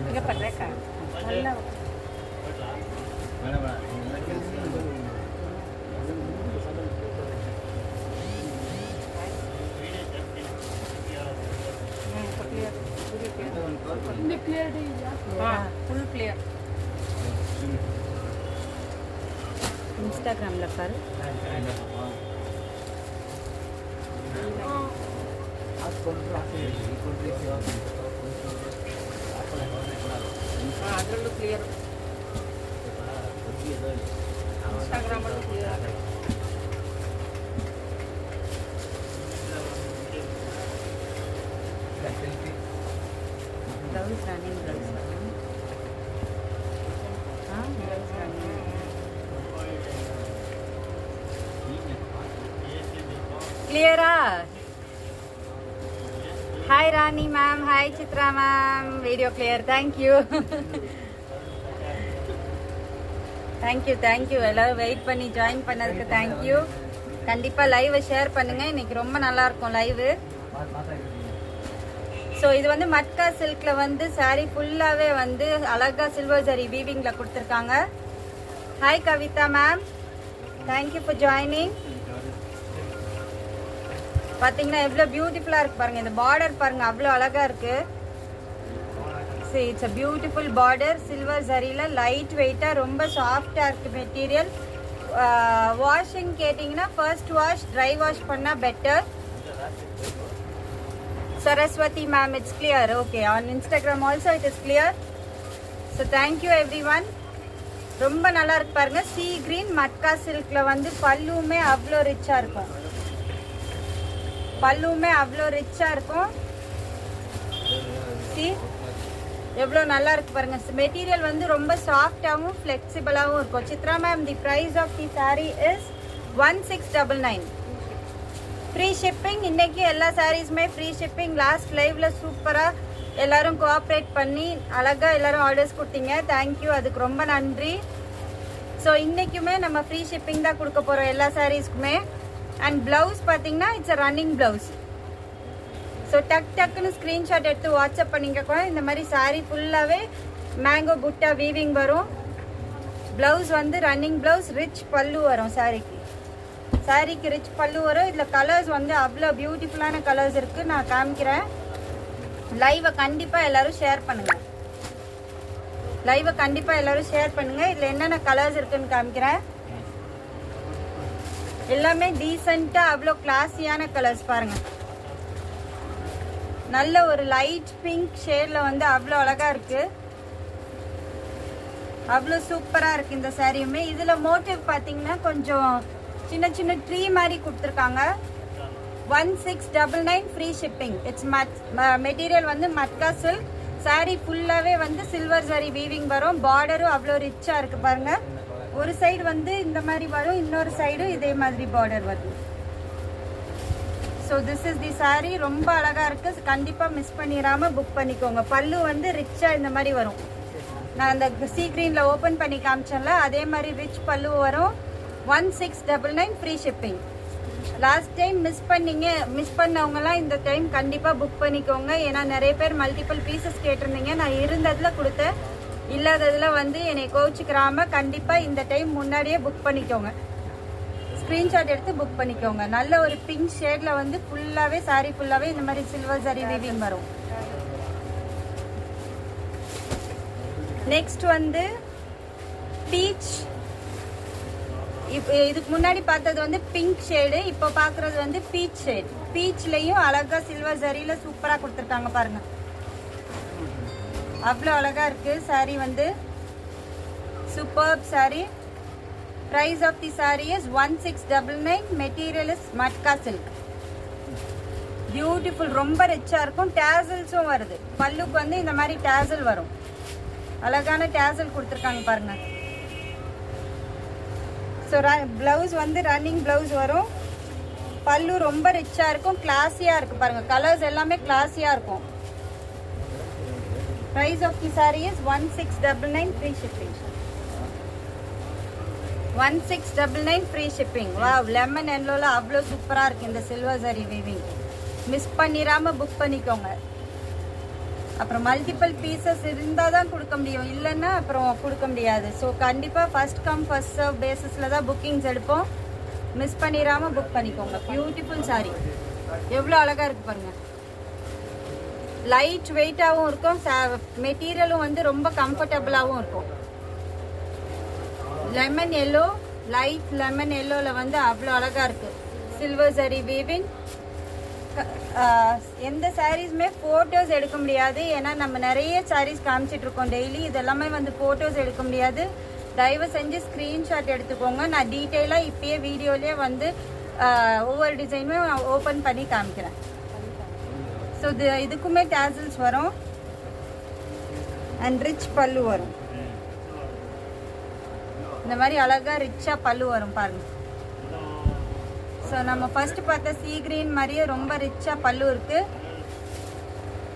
இங்கே பண்றேக்கா நல்லா full clear இன்ஸ்டாகிராமில் பாரு ಅದರಲ್ಲೂ ಕ್ಲಿಯರ್ ಇನ್ಸ್ಟಾಗ್ರಾಮಲ್ಲೂ ಕ್ಲಿಯರ್ ಬ್ಲೌಸ್ ರನ್ನಿಂಗ್ ಬ್ಲೌಸ್ ಹಾಂ ಬ್ಲೌಸ್ ರನ್ನಿಂಗ್ ಕ್ಲಿಯರಾ Hi Rani ma'am, hi Chitra ma'am, video clear, thank you. thank you எல்லாரும் வெயிட் பண்ணி ஜாயின் பண்ணதுக்கு thank you. கண்டிப்பா லைவை ஷேர் பண்ணுங்க, இன்னைக்கு ரொம்ப நல்லா இருக்கும் லைவ். ஸோ இது வந்து மட்கா சில்க்ல வந்து சாரீ ஃபுல்லாவே வந்து அழகா சில்வர் ஜரி வீவிங்ல கொடுத்துருக்காங்க. Hi Kavitha ma'am, thank you for joining. பார்த்தீங்கன்னா எவ்வளோ பியூட்டிஃபுல்லாக இருக்குது பாருங்கள், இந்த பார்டர் பாருங்கள் அவ்வளோ அழகாக இருக்குது. சரி, it's a beautiful border, silver ஜரியில் லைட் வெயிட்டாக ரொம்ப சாஃப்டாக இருக்குது மெட்டீரியல். வாஷிங் கேட்டிங்கன்னா ஃபர்ஸ்ட் வாஷ் ட்ரை வாஷ் பண்ணால் better. Saraswathi ma'am, it's clear. Okay, on Instagram also it is clear. So thank you everyone. ரொம்ப நல்லா இருக்கு பாருங்கள். சீ கிரீன் மட்கா சில்கில் வந்து பல்லுமே அவ்வளோ ரிச்சாக இருக்கும், பல்லுமே அவ்வளோ ரிச்சாக இருக்கும். சி எவ்வளோ நல்லா இருக்கு பாருங்க. மெட்டீரியல் வந்து ரொம்ப சாஃப்டாகவும் ஃப்ளெக்சிபிளாகவும் இருக்கும். Chitra ma'am, the price of the sari is 1699. Free shipping. இன்னைக்கு எல்லா சாரீஸுமே ஃப்ரீ ஷிப்பிங். லாஸ்ட் லைவ்ல சூப்பராக எல்லாரும் கோஆப்ரேட் பண்ணி அழகாக எல்லாரும் ஆர்டர்ஸ் கொடுத்தீங்க, தேங்க்யூ, அதுக்கு ரொம்ப நன்றி. ஸோ இன்றைக்குமே நம்ம ஃப்ரீ ஷிப்பிங் தான் கொடுக்க போகிறோம் எல்லா சாரீஸ்க்குமே. அண்ட் பிளவுஸ் பார்த்தீங்கன்னா it's a running blouse. So டக்குன்னு ஸ்க்ரீன்ஷாட் எடுத்து வாட்ஸ்அப் பண்ணிக்கோங்க. இந்த மாதிரி சாரீ ஃபுல்லாகவே மேங்கோ புட்டா வீவிங் வரும். பிளவுஸ் வந்து ரன்னிங் பிளவுஸ், ரிச் பல்லு வரும் சாரீக்கு ரிச் பல்லு வரும். இதில் கலர்ஸ் வந்து அவ்வளோ பியூட்டிஃபுல்லான கலர்ஸ் இருக்குது, நான் காமிக்கிறேன். லைவை கண்டிப்பாக எல்லோரும் ஷேர் பண்ணுங்கள், லைவை கண்டிப்பாக எல்லோரும் ஷேர் பண்ணுங்கள். இதில் என்னென்ன கலர்ஸ் இருக்குன்னு காமிக்கிறேன். எல்லாமே டீசெண்டாக அவ்வளோ கிளாஸியான கலர்ஸ் பாருங்கள். நல்ல ஒரு லைட் பிங்க் ஷேடில் வந்து அவ்வளோ அழகாக இருக்குது, அவ்வளோ சூப்பராக இருக்குது இந்த சாரியுமே. இதில் மோட்டிவ் பார்த்தீங்கன்னா கொஞ்சம் சின்ன சின்ன ட்ரீ மாதிரி கொடுத்துருக்காங்க. 1699 ஃப்ரீ ஷிப்பிங். இட்ஸ் மெட்டீரியல் வந்து மட்கா சில்க். சாரீ ஃபுல்லாகவே வந்து சில்வர் ஜரி வீவிங் வரும். பார்டரும் அவ்வளோ ரிச்சாக இருக்குது பாருங்கள். ஒரு சைடு வந்து இந்த மாதிரி வரும், இன்னொரு சைடு இதே மாதிரி பார்டர் வரும். So this is the saree. ரொம்ப அழகாக இருக்குது, கண்டிப்பாக மிஸ் பண்ணிடாமல் புக் பண்ணிக்கோங்க. பல்லு வந்து ரிச்சாக இந்த மாதிரி வரும். நான் அந்த சீ கிரீனில் ஓப்பன் பண்ணி காமிச்சேன்ல, அதே மாதிரி ரிச் பல்லு வரும். 1699 free shipping. Last time miss பண்ணவங்கலாம் இந்த டைம் கண்டிப்பாக புக் பண்ணிக்கோங்க. ஏன்னா நிறைய பேர் மல்டிபிள் பீசஸ் கேட்டிருந்தீங்க, நான் இருந்ததில் கொடுத்தேன், இல்லாததில் வந்து என்னை கோச்சிக்கிறாம கண்டிப்பாக இந்த டைம் முன்னாடியே புக் பண்ணிக்கோங்க. ஸ்க்ரீன்ஷாட் எடுத்து புக் பண்ணிக்கோங்க. நல்ல ஒரு பிங்க் ஷேடில் வந்து ஃபுல்லாகவே சாரீ ஃபுல்லாகவே இந்த மாதிரி சில்வர் ஜரி வீவிங் வரும். நெக்ஸ்ட் வந்து பீச். இதுக்கு முன்னாடி பார்த்தது வந்து பிங்க் ஷேடு, இப்போ பார்க்குறது வந்து பீச் ஷேட். பீச்லேயும் அழகாக சில்வர் ஜரியில் சூப்பராக கொடுத்துருக்காங்க பாருங்கள், அவ்வளோ அழகாக இருக்குது சாரீ வந்து. Superb sari. Price of the sari is 1699. Material is matka silk. Beautiful, ரொம்ப ரிச்சாக இருக்கும். டேசல்ஸும் வருது. பல்லுக்கு வந்து இந்த மாதிரி டேசல் வரும், அழகான டேசல் கொடுத்துருக்காங்க பாருங்கள். ஸோ ப்ளவுஸ் வந்து ரன்னிங் ப்ளவுஸ் வரும். பல்லு ரொம்ப ரிச்சாக இருக்கும், கிளாஸியாக இருக்குது பாருங்கள். கலர்ஸ் எல்லாமே கிளாஸியாக இருக்கும். Price of the saree is 1699 free shipping. 1699 free shipping. Wow, lemon yellow la avlo super ah irukku indha silver saree weaving. Miss பண்ணிராம book பண்ணிக்கோங்க. அப்புறம் மல்டிபிள் பீசஸ் இருந்தால் தான் கொடுக்க முடியும், இல்லைன்னா அப்புறம் கொடுக்க முடியாது. ஸோ கண்டிப்பாக ஃபர்ஸ்ட் கம் ஃபர்ஸ்ட் சர்வ் பேசிஸில் தான் புக்கிங்ஸ் எடுப்போம். மிஸ் பண்ணிடாமல் புக் பண்ணிக்கோங்க. பியூட்டிஃபுல் சாரி, எவ்வளோ அழகாக இருக்குது பாருங்கள். லைட் வெயிட்டாகவும் இருக்கும், மெட்டீரியலும் வந்து ரொம்ப கம்ஃபர்டபுளாகவும் இருக்கும். லெமன் எல்லோ, லைட் லெமன் எல்லோவில் வந்து அவ்வளோ அழகாக இருக்குது. Silver zari weaving. எந்த சாரீஸுமே ஃபோட்டோஸ் எடுக்க முடியாது, ஏன்னா நம்ம நிறைய சாரீஸ் காமிச்சிட்டு இருக்கோம் டெய்லி. இதெல்லாமே வந்து ஃபோட்டோஸ் எடுக்க முடியாது. தயவு செஞ்சு ஸ்க்ரீன்ஷாட் எடுத்துக்கோங்க. நான் டீட்டெயிலாக இப்பயே வீடியோலேயே வந்து ஒவ்வொரு டிசைனுமே ஓப்பன் பண்ணி காமிக்கிறேன். ஸோ இதுக்குமே டேசல்ஸ் வரும் அண்ட் ரிச் பல்லு வரும். இந்த மாதிரி அழகாக ரிச்சாக பல்லு வரும் பாருங்கள். ஸோ நம்ம ஃபர்ஸ்ட் பார்த்த சீ கிரீன் மாதிரியே ரொம்ப ரிச்சாக பல்லு இருக்குது.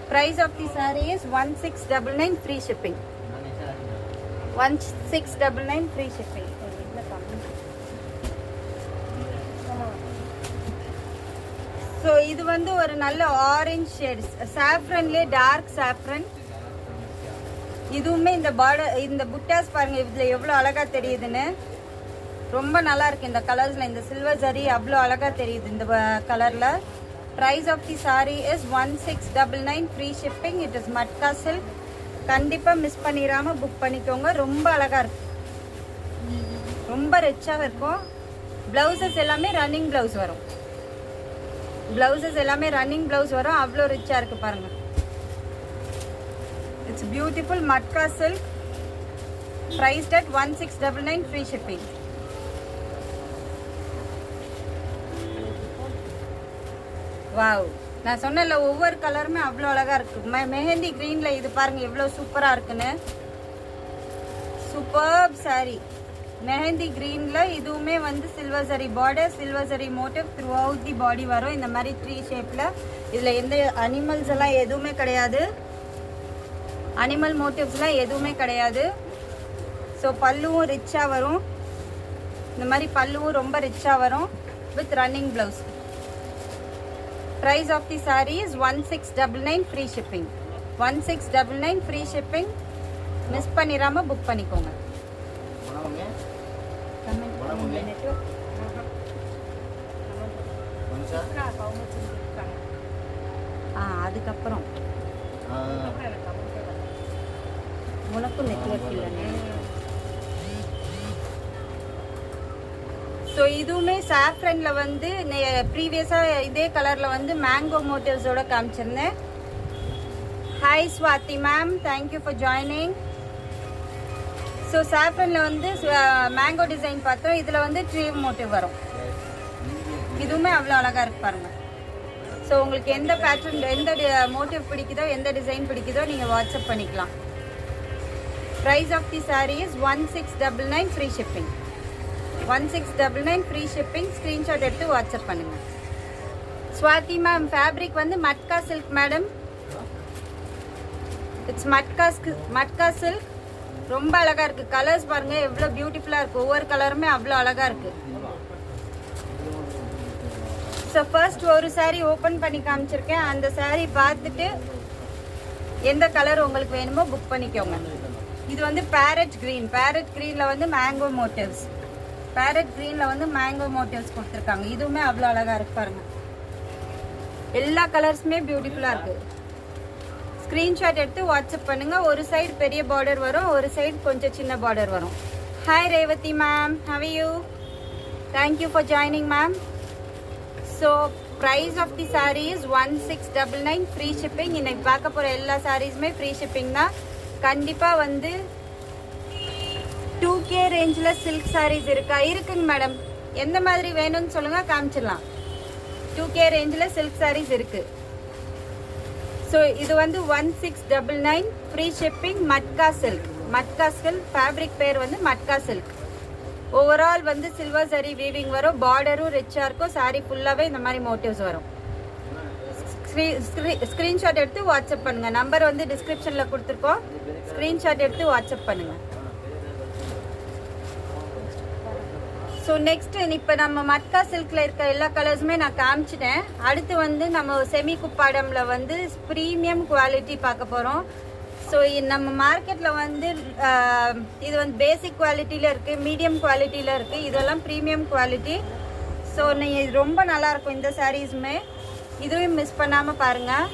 Price of the sari is 1699 free shipping. 1699 free shipping. So இது வந்து ஒரு நல்ல ஆரஞ்ச் ஷேட், சாஃப்ரன்லேயே டார்க் சாஃப்ரன். இதுவுமே இந்த பார்டர், இந்த புட்டாஸ் பாருங்கள் இதில் எவ்வளோ அழகாக தெரியுதுன்னு. ரொம்ப நல்லா இருக்கு இந்த கலர்ஸில். இந்த சில்வர் ஜரி அவ்வளோ அழகாக தெரியுது இந்த கலரில். Price of the sari is 1699 free shipping. It is matka silk. கண்டிப்பாக மிஸ் பண்ணிடாமல் புக் பண்ணிக்கோங்க. ரொம்ப அழகாக இருக்கு, ரொம்ப ரிச்சாக இருக்கும். ப்ளவுசஸ் எல்லாமே ரன்னிங் ப்ளவுஸ் வரும். ப்ளவுசஸ் எல்லாமே ரன்னிங் ப்ளவுஸ் வரும். அவ்வளோ ரிச்சாக இருக்குது பாருங்கள். It's beautiful matka silk. Priced at 1699 free shipping. Wow, நான் சொன்னல ஒவ்வொரு கலருமே அவ்வளோ அழகாக இருக்குது. மெஹந்தி க்ரீனில் இது பாருங்கள் எவ்வளோ சூப்பராக இருக்குன்னு. சூப்பர்ப் சாரீ. மெஹந்தி க்ரீனில் இதுவுமே வந்து silver zari border, silver zari motif throughout the body வரும். இந்த மாதிரி ட்ரீ ஷேப்பில். இதில் எந்த அனிமல்ஸ் எல்லாம் எதுவுமே கிடையாது, அனிமல் மோட்டிவ்ஸ்லாம் எதுவுமே கிடையாது. ஸோ பல்லுவும் ரிச்சாக வரும். இந்த மாதிரி பல்லுவும் ரொம்ப ரிச்சாக வரும் with running blouse. Price of the saree is 1699 free shipping. 1699 free shipping. Miss பண்ணிராம புக் பண்ணிக்கோங்க. அதுக்கப்புறம் உனக்கும் நெட்வொர்க் இல்லைன்னு. ஸோ இதுவுமே சாஃப்ரனில் வந்து ப்ரீவியஸாக இதே கலரில் வந்து மேங்கோ மோட்டிவ்ஸோட காமிச்சிருந்தேன். Hi Swathi ma'am, thank you for joining. So சாஃப்ரனில் வந்து மேங்கோ டிசைன் பார்த்தோம். இதில் வந்து ட்ரீ மோட்டிவ் வரும். இதுவுமே அவ்வளோ அழகாக இருக்கு பாருங்கள். ஸோ உங்களுக்கு எந்த பேட்டர்ன், எந்த மோட்டிவ் பிடிக்குதோ, எந்த டிசைன் பிடிக்குதோ நீங்கள் வாட்ஸ்அப் பண்ணிக்கலாம். Price of the sari is 1699 free shipping. 1699 free shipping. Screenshot எடுத்து வாட்ஸ்அப் பண்ணுங்கள். ஸ்வாதி மேம், ஃபேப்ரிக் வந்து matka silk madam. It's matka silk. ரொம்ப அழகாக இருக்குது. கலர்ஸ் பாருங்கள் எவ்வளோ பியூட்டிஃபுல்லாக இருக்குது. ஒவ்வொரு கலருமே அவ்வளோ அழகாக இருக்குது. ஸோ ஃபர்ஸ்ட் ஒரு சாரீ ஓப்பன் பண்ணி காமிச்சிருக்கேன். அந்த சாரீ பார்த்துட்டு எந்த கலர் உங்களுக்கு வேணுமோ புக் பண்ணிக்கோங்க. இது வந்து பேரட் க்ரீன். பேரட் க்ரீனில் வந்து மேங்கோ மோட்டிவ்ஸ். பேரட் க்ரீனில் வந்து மேங்கோ மோட்டிவ்ஸ் கொடுத்துருக்காங்க. இதுவுமே அவ்வளோ அழகாக இருக்கு பாருங்கள். எல்லா கலர்ஸுமே பியூட்டிஃபுல்லாக இருக்குது. ஸ்க்ரீன்ஷாட் எடுத்து வாட்ஸ்அப் பண்ணுங்கள். ஒரு சைடு பெரிய பார்டர் வரும், ஒரு சைடு கொஞ்சம் சின்ன பார்டர் வரும். Hi Revathi ma'am, how you? Thank you for joining ma'am. So price of the sari is 1699 free shipping. இன்னைக்கு பார்க்க போகிற எல்லா சாரீஸுமே ஃப்ரீ ஷிப்பிங் தான். கண்டிப்பாக வந்து 2K ரேஞ்சில் சில்க் சாரீஸ் இருக்கா? இருக்குங்க மேடம். எந்த மாதிரி வேணும்னு சொல்லுங்கள், காமிச்சிடலாம். 2K ரேஞ்சில் சில்க் சாரீஸ் இருக்குது. ஸோ இது வந்து 1699 free shipping. Matka silk. Matka silk fabric பேர் வந்து மட்கா சில்க். ஓவரால் வந்து சில்வர் ஜரி வீவிங் வரும். பார்டரும் ரிச்சாக இருக்கும். சாரீ ஃபுல்லாகவே இந்த மாதிரி மோட்டிவ்ஸ் வரும். ஸ்க்ரீன்ஷாட் எடுத்து வாட்ஸ்அப் பண்ணுங்கள். நம்பர் வந்து டிஸ்கிரிப்ஷனில் கொடுத்துருக்கோம். ஸ்க்ரீன்ஷாட் எடுத்து வாட்ஸ்அப் பண்ணுங்கள். ஸோ நெக்ஸ்ட் இப்போ நம்ம மட்கா சில்கில் இருக்க எல்லா கலர்ஸுமே நான் காமிச்சிட்டேன். அடுத்து வந்து நம்ம செமி குப்பாடம்ல வந்து ப்ரீமியம் குவாலிட்டி பார்க்க போகிறோம். ஸோ நம்ம மார்க்கெட்டில் வந்து இது வந்து பேசிக் குவாலிட்டியில் இருக்குது, மீடியம் குவாலிட்டியில் இருக்குது, இதெல்லாம் ப்ரீமியம் குவாலிட்டி. ஸோ நீங்கள் இது ரொம்ப நல்லாயிருக்கும் இந்த சாரீஸுமே. இதுவும் மிஸ் பண்ணாமல் பாருங்கள்.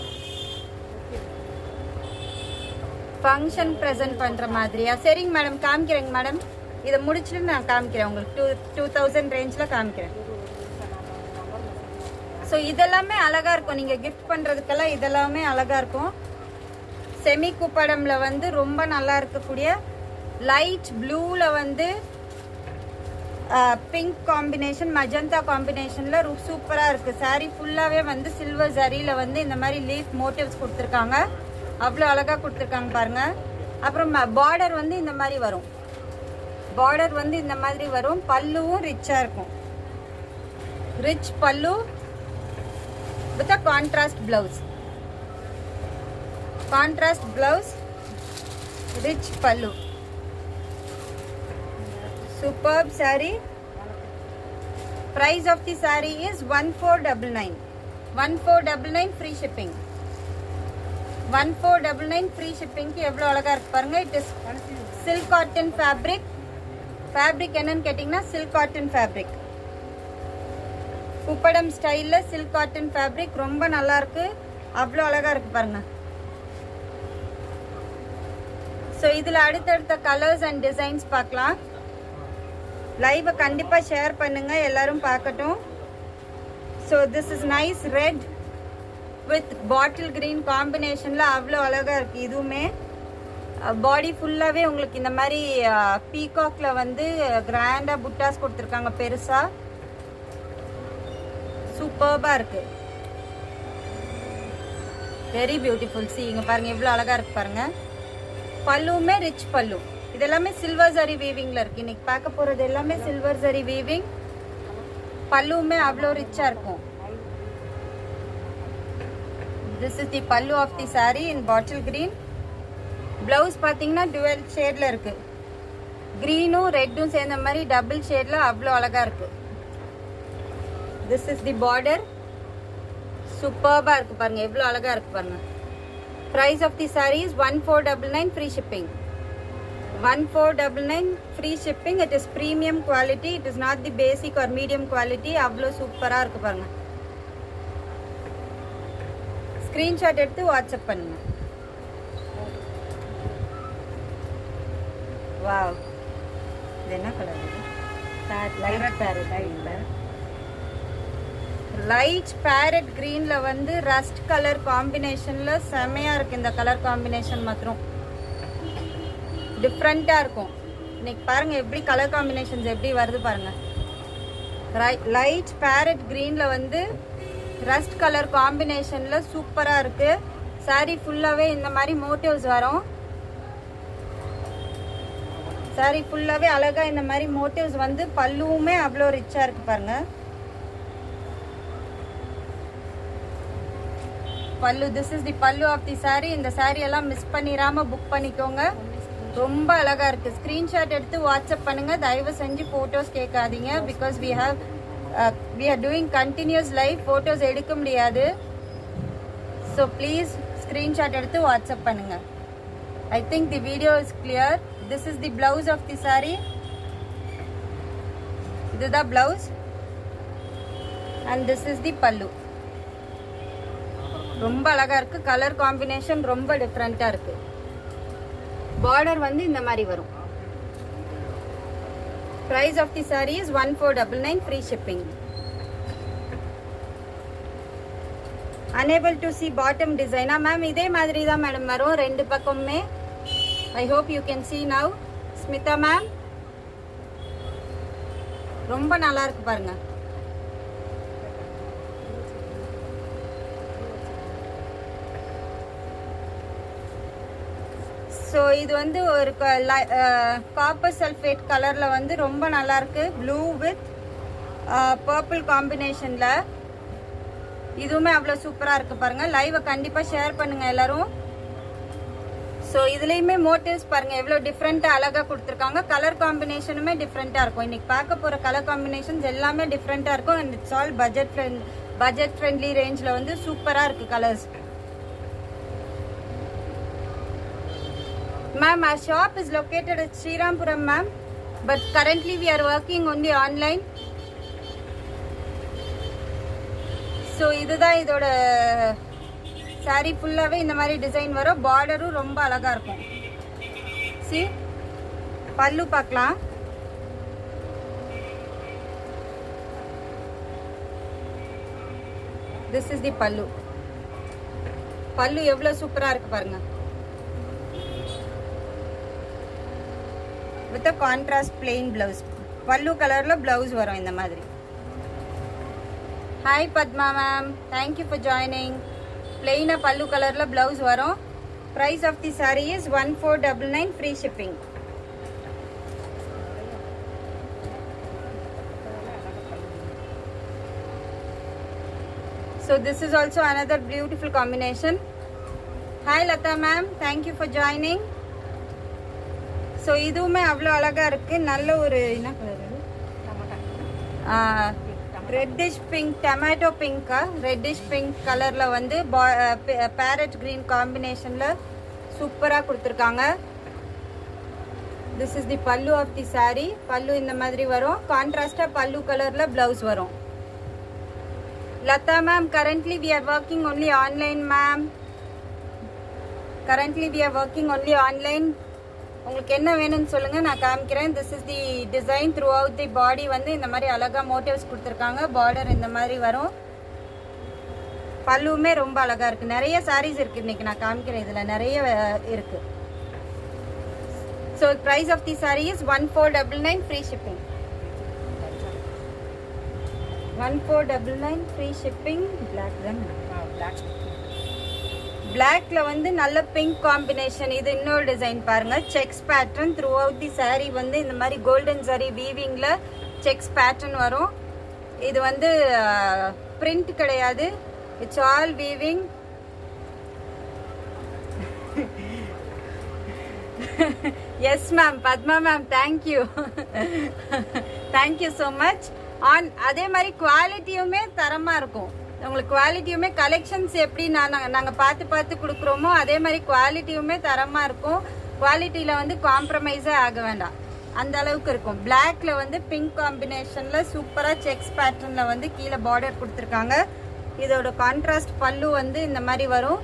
ஃபங்க்ஷன் ப்ரெசென்ட் பண்ணுற மாதிரியா? சரிங்க மேடம், காமிக்கிறேங்க மேடம். இதை முடிச்சுட்டு நான் காமிக்கிறேன் உங்களுக்கு. 2000 ரேஞ்சில் காமிக்கிறேன். ஸோ இதெல்லாமே அழகாக இருக்கும், நீங்கள் கிஃப்ட் பண்ணுறதுக்கெல்லாம் இதெல்லாமே அழகாக இருக்கும். செமி குப்படமில் வந்து ரொம்ப நல்லா இருக்கக்கூடிய லைட் ப்ளூவில் வந்து பிங்க் காம்பினேஷன், மஜந்தா காம்பினேஷனில் சூப்பராக இருக்குது. சாரீ ஃபுல்லாகவே வந்து சில்வர் ஜரியில் வந்து இந்த மாதிரி லீஃப் மோட்டிவ்ஸ் கொடுத்துருக்காங்க. அவ்வளோ அழகாக கொடுத்துருக்காங்க பாருங்கள். அப்புறம் பார்டர் வந்து இந்த மாதிரி வரும். பார்டர் வந்து இந்த மாதிரி வரும். பல்லுவும் ரிச்சாக இருக்கும். Rich pallu with a contrast blouse. Contrast blouse, rich பல்லு. Superb saree. Price of the saree is 1499. 1499 free shipping. 1499 free shipping க்கு எவ்வளவு அழகா இருக்கு பாருங்க. It is silk cotton fabric. Fabric என்னன்னு கேட்டிங்கன்னா silk cotton fabric. குப்படம் ஸ்டைல்ல silk cotton fabric ரொம்ப நல்லா இருக்கு. அவ்வளவு அழகா இருக்கு பாருங்க. ஸோ இதில் அடுத்தடுத்த கலர்ஸ் அண்ட் டிசைன்ஸ் பார்க்கலாம். லைவை கண்டிப்பாக ஷேர் பண்ணுங்க, எல்லாரும் பார்க்கட்டும். So this is nice red with bottle green காம்பினேஷனில் அவ்வளோ அழகாக இருக்குது. இதுவுமே பாடி ஃபுல்லாகவே உங்களுக்கு இந்த மாதிரி பீகாக்கில் வந்து கிராண்டாக புட்டாஸ் கொடுத்துருக்காங்க பெருசாக. சூப்பர்பாக இருக்குது. Very beautiful. சி இங்கே பாருங்கள் எவ்வளோ அழகாக இருக்குது பாருங்கள். பல்லுமே ரிச் பல்லு. இதெல்லாமே சில்வர் ஜரி வீவிங்ல இருக்கு. இன்னைக்கு பார்க்க போறது எல்லாமே சில்வர் ஜரி வீவிங். பல்லுமே அவ்வளோ ரிச்சா இருக்கும். This is the pallu of the saree in bottle green. Blouse பாத்தீங்கன்னா dual ஷேட்ல இருக்கு. கிரீனும் ரெட்டும் சேர்ந்த மாதிரி டபுள் ஷேட்ல அவ்வளோ அழகா இருக்கு. This is the border. சூப்பர்பா இருக்கு பாருங்க, எவ்வளோ அழகா இருக்கு பாருங்க. Price of the saree is 1499 free shipping. 1499 free shipping. It is premium quality. It is not the basic or medium quality. அவ்வளோ சூப்பராக இருக்கு பாருங்க. ஸ்க்ரீன்ஷாட் எடுத்து வாட்ஸ்அப் பண்ணுங்க. வாவ், இது என்ன colour? Light parrot. Light parrot கிரீன்ல வந்து ரஸ்ட் கலர் காம்பினேஷன்ல செமையா இருக்கு. இந்த கலர் காம்பினேஷன் மாத்திரம் டிஃப்ரெண்டா இருக்கும். இன்னைக்கு பாருங்க எப்படி கலர் காம்பினேஷன்ஸ் எப்படி வருது பாருங்க. லைட் பேரட் கிரீன்ல வந்து ரஸ்ட் கலர் காம்பினேஷன்ல சூப்பரா இருக்கு. சாரி ஃபுல்லாவே இந்த மாதிரி மோட்டிவ்ஸ் வரும். சாரி ஃபுல்லாவே அழகா இந்த மாதிரி மோட்டிவ்ஸ் வந்து பல்லுவுமே அவ்வளோ ரிச்சா இருக்கு பாருங்க. பல்லு, this is the pallu of the sorry. இந்த சாரி எல்லாம் மிஸ் பண்ணிடாம புக் பண்ணிக்கோங்க. ரொம்ப அழகா இருக்கு. ஸ்கிரீன்ஷாட் எடுத்து வாட்ஸ்அப் பண்ணுங்க. தயவு செஞ்சு போட்டோஸ் கேட்காதீங்க. Because we are doing continuous live. Photos எடுக்க முடியாது. ஸோ ப்ளீஸ் ஸ்கிரீன்ஷாட் எடுத்து வாட்ஸ்அப் பண்ணுங்க. I think the video is clear. This is the blouse of the saree. இதுதான் blouse and this is the pallu. ரொம்ப அழகா இருக்கு. Colour combination ரொம்ப டிஃப்ரெண்டா இருக்கு. பார்டர் வந்து இந்த மாதிரி வரும். Price of the saree is 1499 free shipping. Unable to see bottom design. Ma'am இதே மாதிரி தான் மேடம் வரும் ரெண்டு பக்கமுமே. I hope you can see now. Smitha ma'am ரொம்ப நல்லா இருக்கு பாருங்க. ஸோ இது வந்து ஒரு காப்பர் சல்ஃபேட் கலரில் வந்து ரொம்ப நல்லா இருக்கு. ப்ளூ வித் பர்பிள் காம்பினேஷனில் இதுவுமே அவ்வளோ சூப்பராக இருக்கு பாருங்க. லைவை கண்டிப்பாக ஷேர் பண்ணுங்க எல்லாரும். ஸோ இதுலேயுமே மோட்டிவ்ஸ் பாருங்கள் எவ்வளோ டிஃப்ரெண்ட்டாக அழகாக கொடுத்துருக்காங்க. கலர் காம்பினேஷனுமே டிஃப்ரெண்ட்டாக இருக்கும். இன்றைக்கி பார்க்க போகிற கலர் காம்பினேஷன்ஸ் எல்லாமே டிஃப்ரெண்ட்டாக இருக்கும். And it's all budget friendly ரேஞ்சில் வந்து சூப்பராக இருக்குது colours. Ma'am, our shop is located at Srirampuram, ma'am. But currently we are working only online. So இதுதான் இதோட saree ஃபுல்லாவே இந்த மாதிரி டிசைன் வரும். பார்டரும் ரொம்ப அழகா இருக்கும். See, பல்லு பார்க்கலாம். This is the பல்லு. பல்லு எவ்வளவு சூப்பரா இருக்கு பாருங்க. With a contrast plain blouse. பல்லு கலர்ல blouse வரும் இந்த மாதிரி. Hi Padma ma'am, thank you for joining. Plain பல்லு கலர்ல blouse வரும். Price of the saree is 1499 free shipping. So this is also another beautiful combination. Hi Lata ma'am, thank you for joining. So இதுவுமே அவ்வளோ அழகாக இருக்குது. நல்ல ஒரு என்ன கலர் ரெட்டிஷ் பிங்க், டொமேட்டோ பிங்க்கா ரெட்டிஷ் பிங்க் கலரில் வந்து பேரட் க்ரீன் காம்பினேஷனில் சூப்பராக கொடுத்துருக்காங்க. This is the pallu of the sari. பல்லு இந்த மாதிரி வரும். கான்ட்ராஸ்டாக பல்லு கலரில் ப்ளவுஸ் வரும். Latha ma'am, currently we are working only online ma'am. Currently we are working only online. உங்களுக்கு என்ன வேணும்னு சொல்லுங்கள், நான் காமிக்கிறேன். This is the design throughout the body வந்து இந்த மாதிரி அழகாக மோட்டிவ்ஸ் கொடுத்துருக்காங்க. பார்டர் இந்த மாதிரி வரும். பல்லுவுமே ரொம்ப அழகாக இருக்குது. நிறைய சாரீஸ் இருக்குது இன்றைக்கி நான் காமிக்கிறேன். இதில் நிறைய இருக்குது. So price of the sari is 1499 free shipping. 1499 free shipping. Black தான். பிளாக்ல வந்து நல்ல பிங்க் காம்பினேஷன். இது இன்னொரு டிசைன் பாருங்க. Sex pattern through out the sari வந்து இந்த மாதிரி கோல்டன் சாரீ வீவிங்ல செக்ஸ் பேட்டர்ன் வரும். இது வந்து பிரிண்ட் கிடையாது. It's all weaving. Yes ma'am, Padma ma'am, thank you. Thank you so much. அதே மாதிரி குவாலிட்டியுமே தரமாக இருக்கும். உங்களுக்கு குவாலிட்டியுமே கலெக்ஷன்ஸ் எப்படி நாங்கள் பார்த்து கொடுக்குறோமோ அதே மாதிரி குவாலிட்டியுமே தரமாக இருக்கும். குவாலிட்டியில் வந்து காம்ப்ரமைஸே ஆக வேண்டாம், அந்த அளவுக்கு இருக்கும். பிளாக்ல வந்து பிங்க் காம்பினேஷனில் சூப்பராக செக்ஸ் பேட்டர்னில் வந்து கீழே பார்டர் கொடுத்துருக்காங்க. இதோட கான்ட்ராஸ்ட் பல்லு வந்து இந்த மாதிரி வரும்.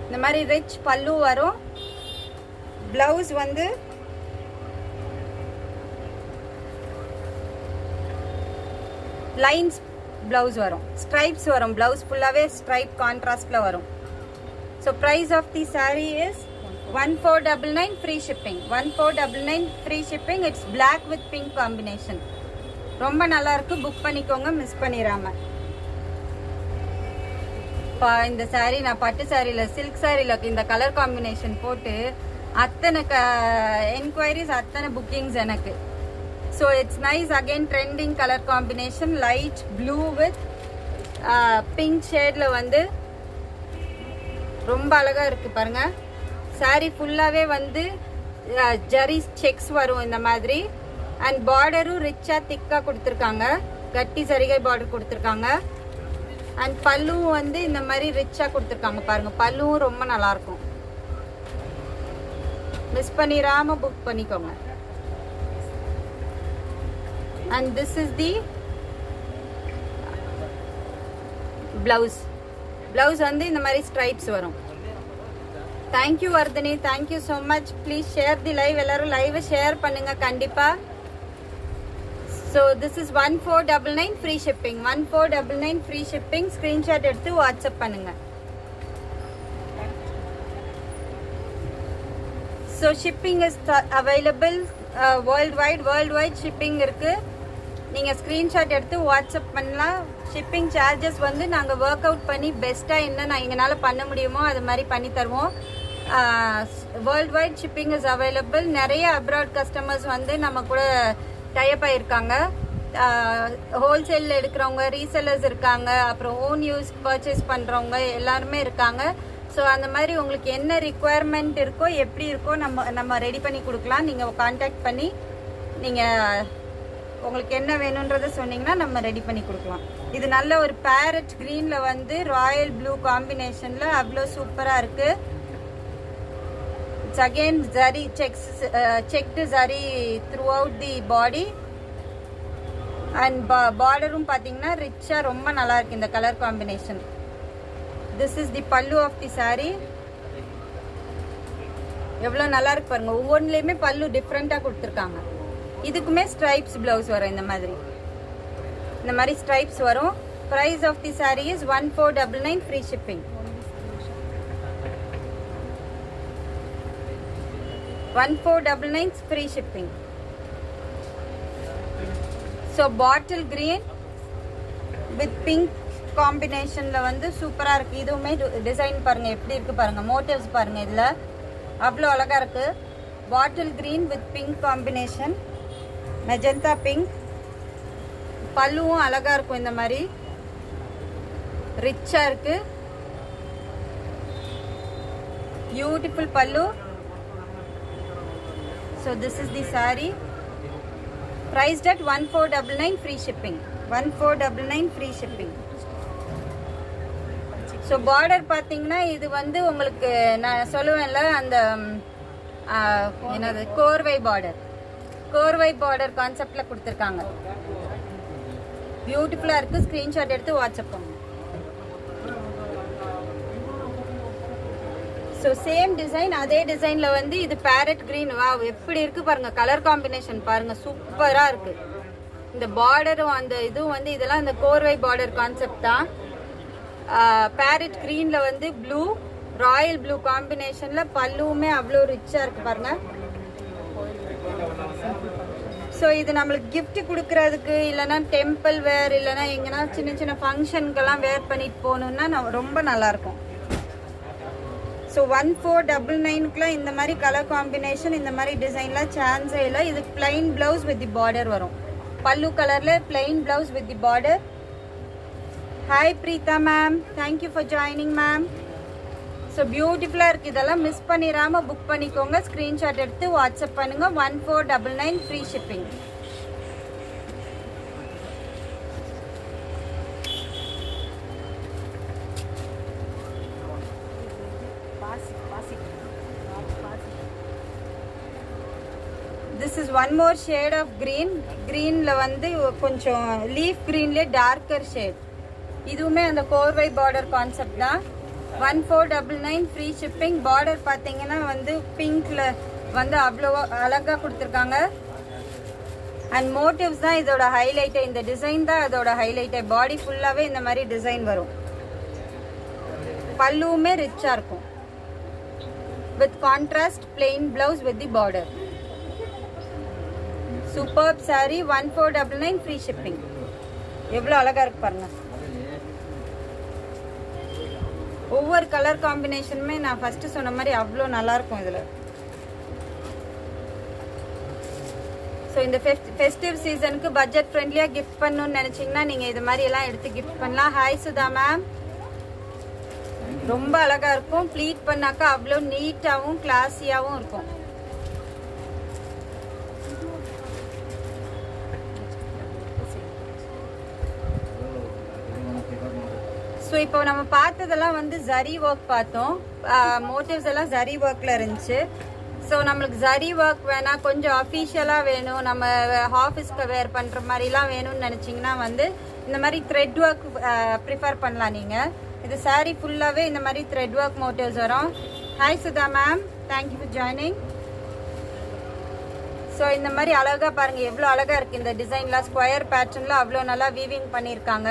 இந்த மாதிரி ரிச் பல்லு வரும். பிளவுஸ் வந்து லைன்ஸ் பிளவுஸ் வரும். ஸ்ட்ரைப்ஸ் வரும். பிளவுஸ் ஃபுல்லாகவே ஸ்ட்ரைப் கான்ட்ராஸ்டில் வரும். So price of the sari is 1499 free shipping. 1499 free shipping. It's black with pink combination. ரொம்ப நல்லா இருக்கு. புக் பண்ணிக்கோங்க, மிஸ் பண்ணிடாம. இந்த சாரீ நான் பட்டு சாரியில் சில்க் சாரியில் இந்த கலர் காம்பினேஷன் போட்டு அத்தனை என்கொயரிஸ், அத்தனை புக்கிங்ஸ் எனக்கு. So it's nice. Again trending color combination, light blue with pink shade ல வந்து ரொம்ப அழகா இருக்கு பாருங்க. saree ஃபுல்லாவே வந்து ஜரி செக்ஸ் வரும் இந்த மாதிரி. அண்ட் பார்டரும் ரிச்சா திக்கா கொடுத்துருக்காங்க. கட்டி சரிகை பார்டர் கொடுத்துருக்காங்க. அண்ட் பல்லுவும் வந்து இந்த மாதிரி ரிச்சா கொடுத்துருக்காங்க பாருங்க. பல்லுவும் ரொம்ப நல்லா இருக்கும். மிஸ் பண்ணிடாம புக் பண்ணிக்கோங்க. And this is the blouse. Blouse வந்து இந்த மாதிரி stripes வரும். Thank you Vardhani, thank you so much. Please share the live. எல்லாரும் live share பண்ணுங்க கண்டிப்பா. So this is 1499 free shipping. 1499 free shipping. Screenshot எடுத்து வாட்ஸ்அப் பண்ணுங்க. So shipping is available worldwide shipping இருக்கு. நீங்கள் ஸ்க்ரீன்ஷாட் எடுத்து வாட்ஸ்அப் பண்ணலாம். ஷிப்பிங் சார்ஜஸ் வந்து நாங்கள் ஒர்க் அவுட் பண்ணி பெஸ்ட்டாக என்ன நான் எங்களால் பண்ண முடியுமோ அது மாதிரி பண்ணி தருவோம். World wide shipping is available. நிறைய அப்ராட் கஸ்டமர்ஸ் வந்து நம்ம கூட டைப் ஆகிருக்காங்க. ஹோல்சேலில் எடுக்கிறவங்க, ரீசெல்லர்ஸ் இருக்காங்க, அப்புறம் ஓன் யூஸ் பர்ச்சேஸ் பண்ணுறவங்க எல்லாருமே இருக்காங்க. ஸோ அந்த மாதிரி உங்களுக்கு என்ன ரிக்குவயர்மெண்ட் இருக்கோ எப்படி இருக்கோ நம்ம ரெடி பண்ணி கொடுக்கலாம். நீங்கள் கான்டாக்ட் பண்ணி நீங்கள் உங்களுக்கு என்ன வேணுன்றதை சொன்னீங்கன்னா நம்ம ரெடி பண்ணி கொடுக்கலாம். இது நல்ல ஒரு பேரட் க்ரீனில் வந்து ராயல் ப்ளூ காம்பினேஷனில் அவ்வளோ சூப்பராக இருக்குது. It's again zari checked zari throughout the body and பார்டரும் பார்த்தீங்கன்னா ரிச்சாக ரொம்ப நல்லா இருக்கு இந்த colour combination. This is the pallu of the sari. எவ்வளோ நல்லா இருக்கு பாருங்க. ஒவ்வொன்றுலேயுமே பல்லு டிஃப்ரெண்ட்டாக கொடுத்துருக்காங்க. இதுக்குமே ஸ்ட்ரைப்ஸ் பிளவுஸ் வரும். இந்த மாதிரி ஸ்ட்ரைப்ஸ் வரும். Price of the sari is 1499 free shipping. 1499 free shipping. So bottle green with pink காம்பினேஷனில் வந்து சூப்பராக இருக்குது. இதுவுமே டிசைன் பாருங்கள் எப்படி இருக்குது பாருங்கள். மோட்டிவ்ஸ் பாருங்கள். இதில் அவ்வளோ அழகாக இருக்குது. Bottle green with pink combination, magenta pink. பல்லுவும் அழகாக இருக்கும். இந்த மாதிரி ரிச்சாக இருக்குது. Beautiful pallu. So this is the saree. priced at 1499 free shipping. 1499 free shipping. So border பார்த்தீங்கன்னா இது வந்து உங்களுக்கு நான் சொல்லுவேன்ல அந்த என்னது கோர்வை பார்டர் கான்செப்டில் கொடுத்துருக்காங்க. பியூட்டிஃபுல்லாக இருக்குது. ஸ்க்ரீன்ஷாட் எடுத்து வாட்ஸ்அப் பண்ணுங்க. ஸோ சேம் டிசைன், அதே டிசைனில் வந்து இது பேரட் க்ரீன். வா எப்படி இருக்குது பாருங்கள். கலர் காம்பினேஷன் பாருங்கள், சூப்பராக இருக்குது. இந்த பார்டரும் அந்த இதுவும் வந்து இதெல்லாம் இந்த கோர்வை பார்டர் கான்செப்ட் தான். பேரட் க்ரீனில் வந்து ப்ளூ, ராயல் ப்ளூ காம்பினேஷனில் பல்லுவுமே அவ்வளோ ரிச்சாக இருக்குது பாருங்கள். ஸோ இது நம்மளுக்கு கிஃப்ட் கொடுக்கறதுக்கு இல்லைன்னா டெம்பிள் வேர் இல்லைன்னா எங்கன்னா சின்ன சின்ன ஃபங்க்ஷனுக்கெல்லாம் வேர் பண்ணிட்டு போகணுன்னா ரொம்ப நல்லாயிருக்கும். ஸோ 1499க்குலாம் இந்த மாதிரி கலர் காம்பினேஷன் இந்த மாதிரி டிசைன்லாம் சான்ஸே இல்லை. இது plain blouse with the border வரும். பல்லு கலரில் plain blouse with the border. Hi Preetha ma'am, thank you for joining ma'am. So பியூட்டிஃபுல்லாக இருக்குது. இதெல்லாம் மிஸ் பண்ணிடாமல் புக் பண்ணிக்கோங்க. ஸ்க்ரீன்ஷாட் எடுத்து வாட்ஸ்அப் பண்ணுங்கள். 1499 free shipping. This is one more shade of green. Greenல வந்து கொஞ்சம் லீஃப் கிரீன்லேயே டார்க்கர் ஷேட். இதுவுமே அந்த கோர்வை பார்டர் கான்செப்ட் தான். 1499 ஃப்ரீ ஷிப்பிங். பார்டர் பார்த்தீங்கன்னா வந்து பிங்க்ல வந்து அவ்வளோ அழகாக கொடுத்துருக்காங்க. அண்ட் மோட்டிவ்ஸ் தான் இதோட ஹைலைட்டே. இந்த டிசைன் தான் இதோட ஹைலைட்டே. பாடி ஃபுல்லாகவே இந்த மாதிரி டிசைன் வரும். பல்லுவுமே ரிச்சாக இருக்கும். With contrast plain blouse with the border. Superb sari. 1499 free shipping. எவ்வளோ அழகாக இருக்கு பாருங்க. ஒவ்வொரு கலர் காம்பினேஷனுமே நான் ஃபஸ்ட்டு சொன்ன மாதிரி அவ்வளோ நல்லாயிருக்கும் இதில். ஸோ இந்த ஃபெஸ்டிவ் சீசனுக்கு பட்ஜெட் ஃப்ரெண்ட்லியாக கிஃப்ட் பண்ணணும்னு நினச்சிங்கன்னா நீங்கள் இது மாதிரி எல்லாம் எடுத்து கிஃப்ட் பண்ணலாம். ஹாய் சுதா மேம், ரொம்ப அழகாக இருக்கும். ப்ளீட் பண்ணாக்கா அவ்வளோ நீட்டாகவும் கிளாஸியாகவும் இருக்கும். ஸோ இப்போ நம்ம பார்த்ததெல்லாம் வந்து ஜரி ஒர்க் பார்த்தோம். மோட்டிவ்ஸ் எல்லாம் ஜரி ஒர்க்கில் இருந்துச்சு. ஸோ நம்மளுக்கு ஜரி ஒர்க் வேணாம், கொஞ்சம் அஃபீஷியலாக வேணும், நம்ம ஆஃபீஸ்க்கு வேர் பண்ணுற மாதிரிலாம் வேணும்னு நினச்சிங்கன்னா வந்து இந்த மாதிரி த்ரெட் ஒர்க் ப்ரிஃபர் பண்ணலாம் நீங்கள். இது சாரீ ஃபுல்லாகவே இந்த மாதிரி த்ரெட் ஒர்க் மோட்டிவ்ஸ் வரும். Hi Sudha ma'am, thank you for joining. So இந்த மாதிரி அழகாக பாருங்கள், எவ்வளோ அழகாக இருக்குது இந்த டிசைன்லாம். ஸ்கொயர் பேட்டர்னில் அவ்வளோ நல்லா வீவிங் பண்ணியிருக்காங்க.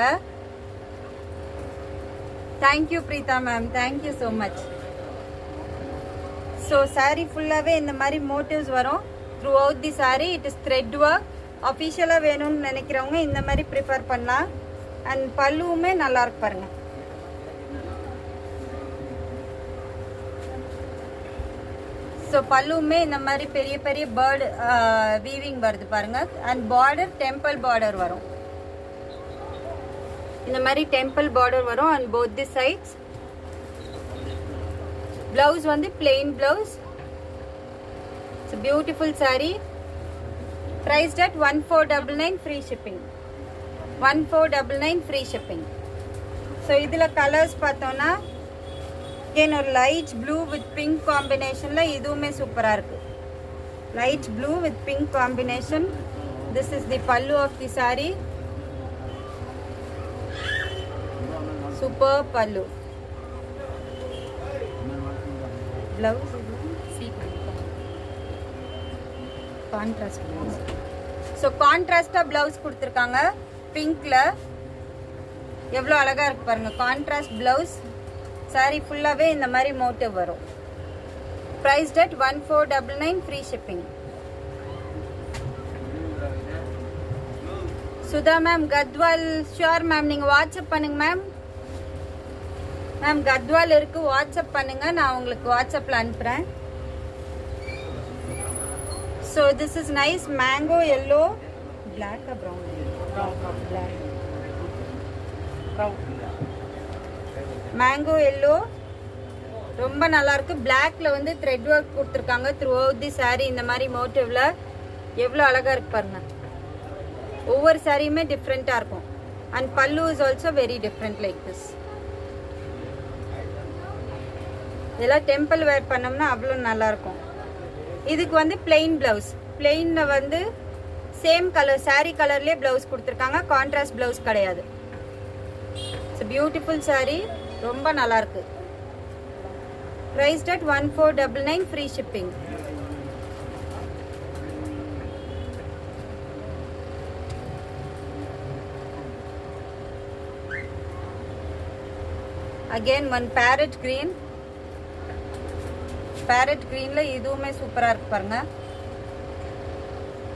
Thank you Preetha ma'am, thank you so much. So sari ஃபுல்லாகவே இந்த மாதிரி மோட்டிவ்ஸ் வரும் throughout the sari. It is thread work. அஃபிஷியலாக வேணும்னு நினைக்கிறவங்க இந்த மாதிரி ப்ரிஃபர் பண்ணலாம். அண்ட் பல்லுவுமே நல்லா இருக்கு பாருங்கள். ஸோ பல்லுவுமே இந்த மாதிரி பெரிய பெரிய பேர்டு வீவிங் வருது பாருங்கள். அண்ட் பார்டர் டெம்பிள் பார்டர் வரும். இந்த மாதிரி டெம்பிள் பார்டர் வரும் and both the sides. Blouse வந்து plain blouse. It's a beautiful saree. Priced at 1499 free shipping. 1499 free shipping. So இதுல colors பார்த்தோம்னா again ஒரு light blue with pink combinationல இதுவுமே சூப்பரா இருக்கு. Light blue with pink combination. This is the pallu of the saree. Super pallu. Blouse contrast blouse. So contrast blouse கொடுத்திருக்காங்க பிங்க்ல. எவ்வளவு அழகா இருக்கு பாருங்க. Contrast blouse. saree ஃபுல்லாவே இந்த மாதிரி மோட்டிவ் வரும். priced at 1499 free shipping. Sudha ma'am Gadwal sure ma'am, நீங்க வாட்ஸ்அப் பண்ணுங்க மேம். மேம் கத்வால் இருக்கு, வாட்ஸ்அப் பண்ணுங்க, நான் உங்களுக்கு வாட்ஸ்அப்ல அனுப்புறேன். So this is nice mango yellow, black or brown? Black. Mango yellow ரொம்ப நல்லா இருக்கு. பிளாக்ல வந்து த்ரெட் ஒர்க் கொடுத்துருக்காங்க த்ரூ அவுட் தி சாரி. இந்த மாதிரி மோட்டிவ்ல எவ்வளோ அழகா இருக்கு பாருங்க. ஒவ்வொரு சாரியுமே டிஃப்ரெண்டா இருக்கும். அண்ட் பல்லு is also very different like this. இதெல்லாம் டெம்பிள் வேர் பண்ணோம்னா அவ்வளோ நல்லா இருக்கும். இதுக்கு வந்து பிளெயின் பிளவுஸ். பிளெயின்ல வந்து சேம் கலர் சாரி கலர்லேயே பிளவுஸ் கொடுத்துருக்காங்க. கான்ட்ராஸ்ட் பிளவுஸ் கிடையாது. It's beautiful saree. ரொம்ப நல்லா இருக்கு. priced at 1499 free shipping. again one parrot green. parrot greenல இதுவுமே சூப்பரா இருக்கு பாருங்க.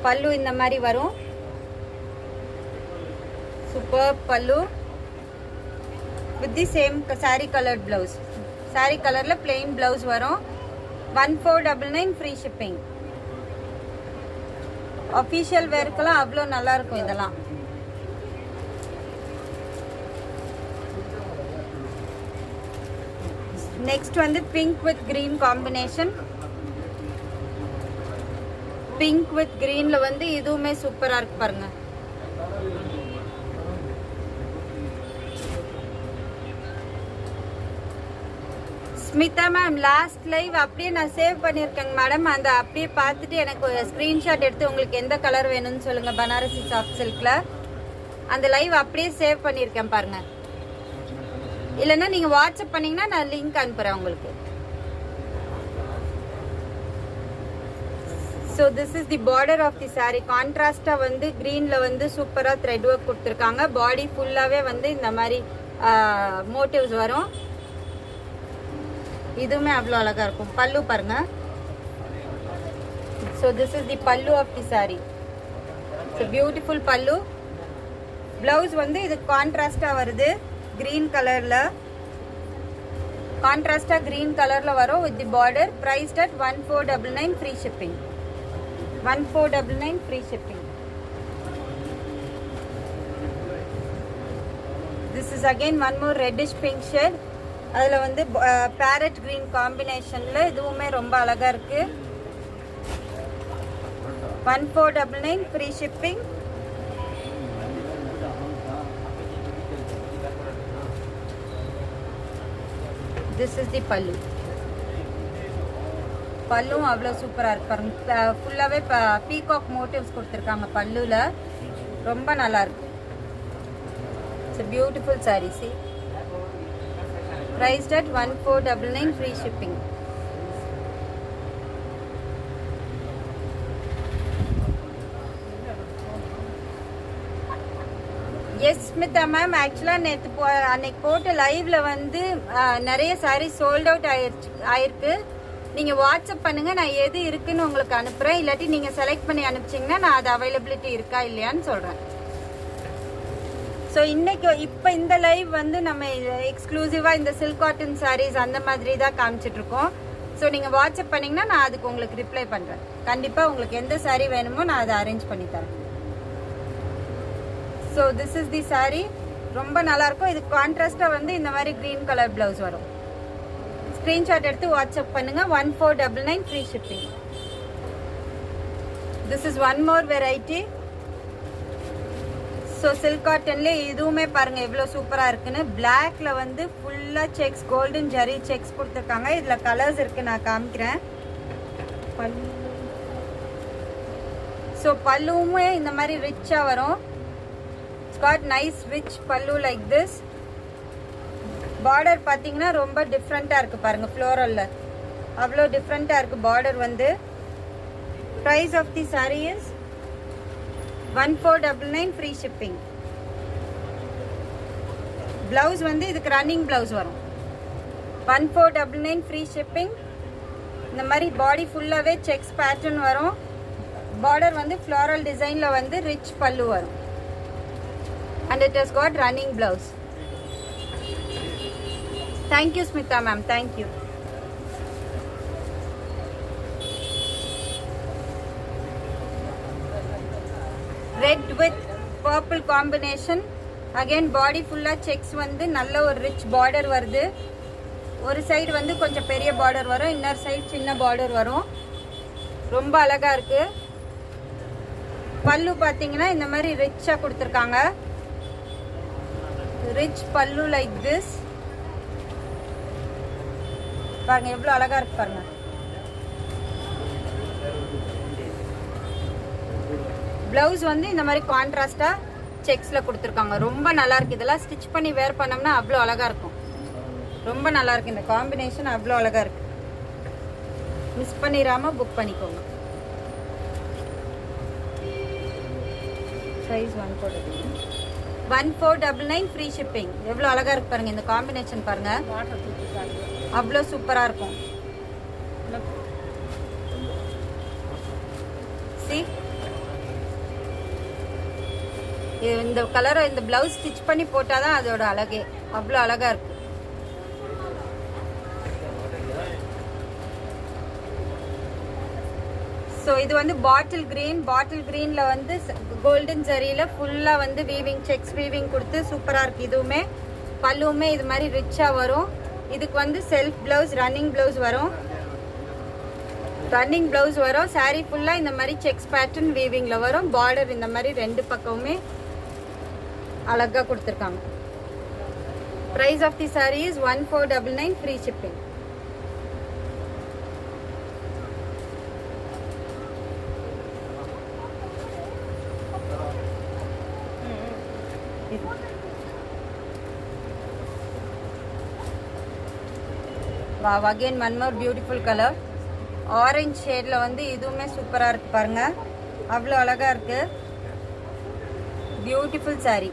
பல்லு இந்த மாதிரி வரும். சூப்பர் பல்லு with the same saree colored blouse. saree colorல plain blouse வரும். 1499 free shipping. official wearக்குலாம் அவ்வளோ நல்லா இருக்கும் இதெல்லாம். next வந்து pink with green combination. pink with greenல வந்து இதுவுமே சூப்பரா இருக்கு பாருங்க. ஸ்மிதா மேம் லாஸ்ட் லைவ் அப்படியே நான் சேவ் பண்ணியிருக்கேங்க மேடம். அந்த அப்படியே பார்த்துட்டு எனக்கு ஸ்க்ரீன்ஷாட் எடுத்து உங்களுக்கு எந்த கலர் வேணும்னு சொல்லுங்கள். பனாரசி சாஃப்ட் சில்கில் அந்த லைவ் அப்படியே சேவ் பண்ணியிருக்கேன் பாருங்க. இல்லைன்னா நீங்கள் வாட்ஸ்அப் பண்ணிங்கன்னா நான் லிங்க் அனுப்புகிறேன் உங்களுக்கு. So this is the border of the saree. கான்ட்ராஸ்டாக வந்து க்ரீனில் வந்து சூப்பராக த்ரெட் ஒர்க் கொடுத்துருக்காங்க. பாடி ஃபுல்லாகவே வந்து இந்த மாதிரி மோட்டிவ்ஸ் வரும். இதுவுமே அவ்வளோ அழகா இருக்கும். பல்லு பாருங்க. So this is the pallu of the sari. So beautiful pallu. Blouse வந்து இது கான்ட்ராஸ்டாக வருது. கிரீன் கலரில் கான்ட்ராஸ்டாக கிரீன் கலரில் வரும் with the border. priced at 1499 free shipping. 1499 free shipping. This is again one more reddish pink shade. அதில் வந்து பேரட் கிரீன் காம்பினேஷனில் இதுவுமே ரொம்ப அழகாக இருக்குது. 1499 free shipping. This is the பல்லு. பல்லும் அவ்வளோ சூப்பராக இருக்கு பாருங்க. ஃபுல்லாகவே பீகாக் மோட்டிவ்ஸ் கொடுத்துருக்காங்க பல்லுவில். ரொம்ப நல்லா இருக்கு. It's beautiful sari. See priced at 1499 free shipping. Yes Smitha ma'am, ஆக்சுவலாக நேற்று அன்னைக்கு போட்ட லைவ்ல வந்து நிறைய சாரீ சோல்ட் அவுட் ஆயிருக்கு. நீங்கள் வாட்ஸ்அப் பண்ணுங்கள், நான் எது இருக்குன்னு உங்களுக்கு அனுப்புகிறேன். இல்லாட்டி நீங்கள் செலக்ட் பண்ணி அனுப்பிச்சிங்கன்னா நான் அது அவைலபிலிட்டி இருக்கா இல்லையான்னு சொல்கிறேன். ஸோ இன்னைக்கு இப்போ இந்த லைவ் வந்து நம்ம எக்ஸ்க்ளூசிவாக இந்த சில்க் காட்டன் சாரீஸ் அந்த மாதிரி தான் காமிச்சிட்ருக்கோம். ஸோ நீங்கள் வாட்ஸ்அப் பண்ணிங்கன்னா நான் அதுக்கு உங்களுக்கு ரிப்ளை பண்ணுறேன். கண்டிப்பாக உங்களுக்கு எந்த சாரீ வேணுமோ நான் அதை அரேஞ்ச் பண்ணி தரேன். So this is the saree. ரொம்ப நல்லாயிருக்கும். இது கான்ட்ராஸ்டாக வந்து இந்த மாதிரி க்ரீன் கலர் ப்ளவுஸ் வரும். ஸ்க்ரீன்ஷாட் எடுத்து வாட்ஸ்அப் பண்ணுங்க. 1499 free shipping. This is one more variety. So silk காட்டன்ல இதுவுமே பாருங்க எவ்வளோ சூப்பராக இருக்குன்னு. பிளாக்ல வந்து ஃபுல்லாக செக்ஸ், கோல்டன் ஜரி செக்ஸ் கொடுத்துருக்காங்க. இதில் கலர்ஸ் இருக்கு, நான் காமிக்கிறேன். ஸோ பல்லுவுமே இந்த மாதிரி ரிச்சாக வரும். இட்ஸ் காட் நைஸ் ரிச் பல்லு லைக் திஸ். பார்டர் பார்த்தீங்கன்னா ரொம்ப டிஃப்ரெண்ட்டாக இருக்குது பாருங்க, ஃப்ளோரலில் அவ்வளோ டிஃப்ரெண்ட்டாக இருக்குது பார்டர் வந்து. Price of the sari is 1499 free shipping. Blouse வந்து இதுக்கு ரன்னிங் பிளவுஸ் வரும். 1499 ஃப்ரீ ஷிப்பிங். இந்த மாதிரி பாடி ஃபுல்லாகவே செக்ஸ் பேட்டர்ன் வரும். பார்டர் வந்து ஃப்ளோரல் டிசைனில் வந்து ரிச் பல்லு வரும். And it has got running blouse. Thank you Smitha ma'am, thank you. Red with purple combination. Again body ஃபுல்லாக செக்ஸ் வந்து நல்ல ஒரு ரிச் பார்டர் வருது. ஒரு சைடு வந்து கொஞ்சம் பெரிய பார்டர் வரும், இன்னொரு சைடு சின்ன பார்டர் வரும். ரொம்ப அழகாக இருக்குது. பல்லு பார்த்தீங்கன்னா இந்த மாதிரி ரிச்சாக கொடுத்துருக்காங்க. ரிச் பல்லு லைக் திஸ். பாருங்க எவ்வளோ அழகாக இருக்கு பாருங்க. பிளவுஸ் வந்து இந்த மாதிரி கான்ட்ராஸ்டாக செக்ஸில் கொடுத்துருக்காங்க. ரொம்ப நல்லா இருக்கு. இதெல்லாம் ஸ்டிச் பண்ணி வேர் பண்ணோம்னா அவ்வளோ அழகாக இருக்கும். ரொம்ப நல்லா இருக்கு. இந்த காம்பினேஷன் அவ்வளோ அழகாக இருக்கு. மிஸ் பண்ணிடாமல் புக் பண்ணிக்கோங்க. Size 1499 free shipping. எவ்வளோ அழகாக இருக்கு பாருங்க. இந்த காம்பினேஷன் பாருங்க, அவ்வளோ சூப்பராக இருக்கும். See? இந்த கலரை இந்த பிளவுஸ் ஸ்டிச் பண்ணி போட்டாதான் அதோட அழகே. அவ்வளோ அழகா இருக்கு. ஸோ இது வந்து பாட்டில் கிரீன். பாட்டில் கிரீன்ல வந்து கோல்டன் ஜரியில ஃபுல்லா வந்து வீவிங், செக்ஸ் வீவிங் கொடுத்து சூப்பரா இருக்கு. இதுவுமே பல்லுவுமே இது மாதிரி ரிச்சா வரும். இதுக்கு வந்து செல்ஃப் பிளவுஸ், ரன்னிங் பிளவுஸ் வரும். ரன்னிங் பிளவுஸ் வரும். சாரீ ஃபுல்லா இந்த மாதிரி செக்ஸ் பேட்டர்ன் வீவிங்ல வரும். பார்டர் இந்த மாதிரி ரெண்டு பக்கமுமே அழகா கொடுத்துருக்காங்க. Price of the sari is 1499 free shipping. Wow, again one more beautiful colour. Orange ஷேட்ல வந்து இதுவுமே சூப்பரா இருக்கு பாருங்க. அவ்வளோ அழகா இருக்கு. Beautiful saree,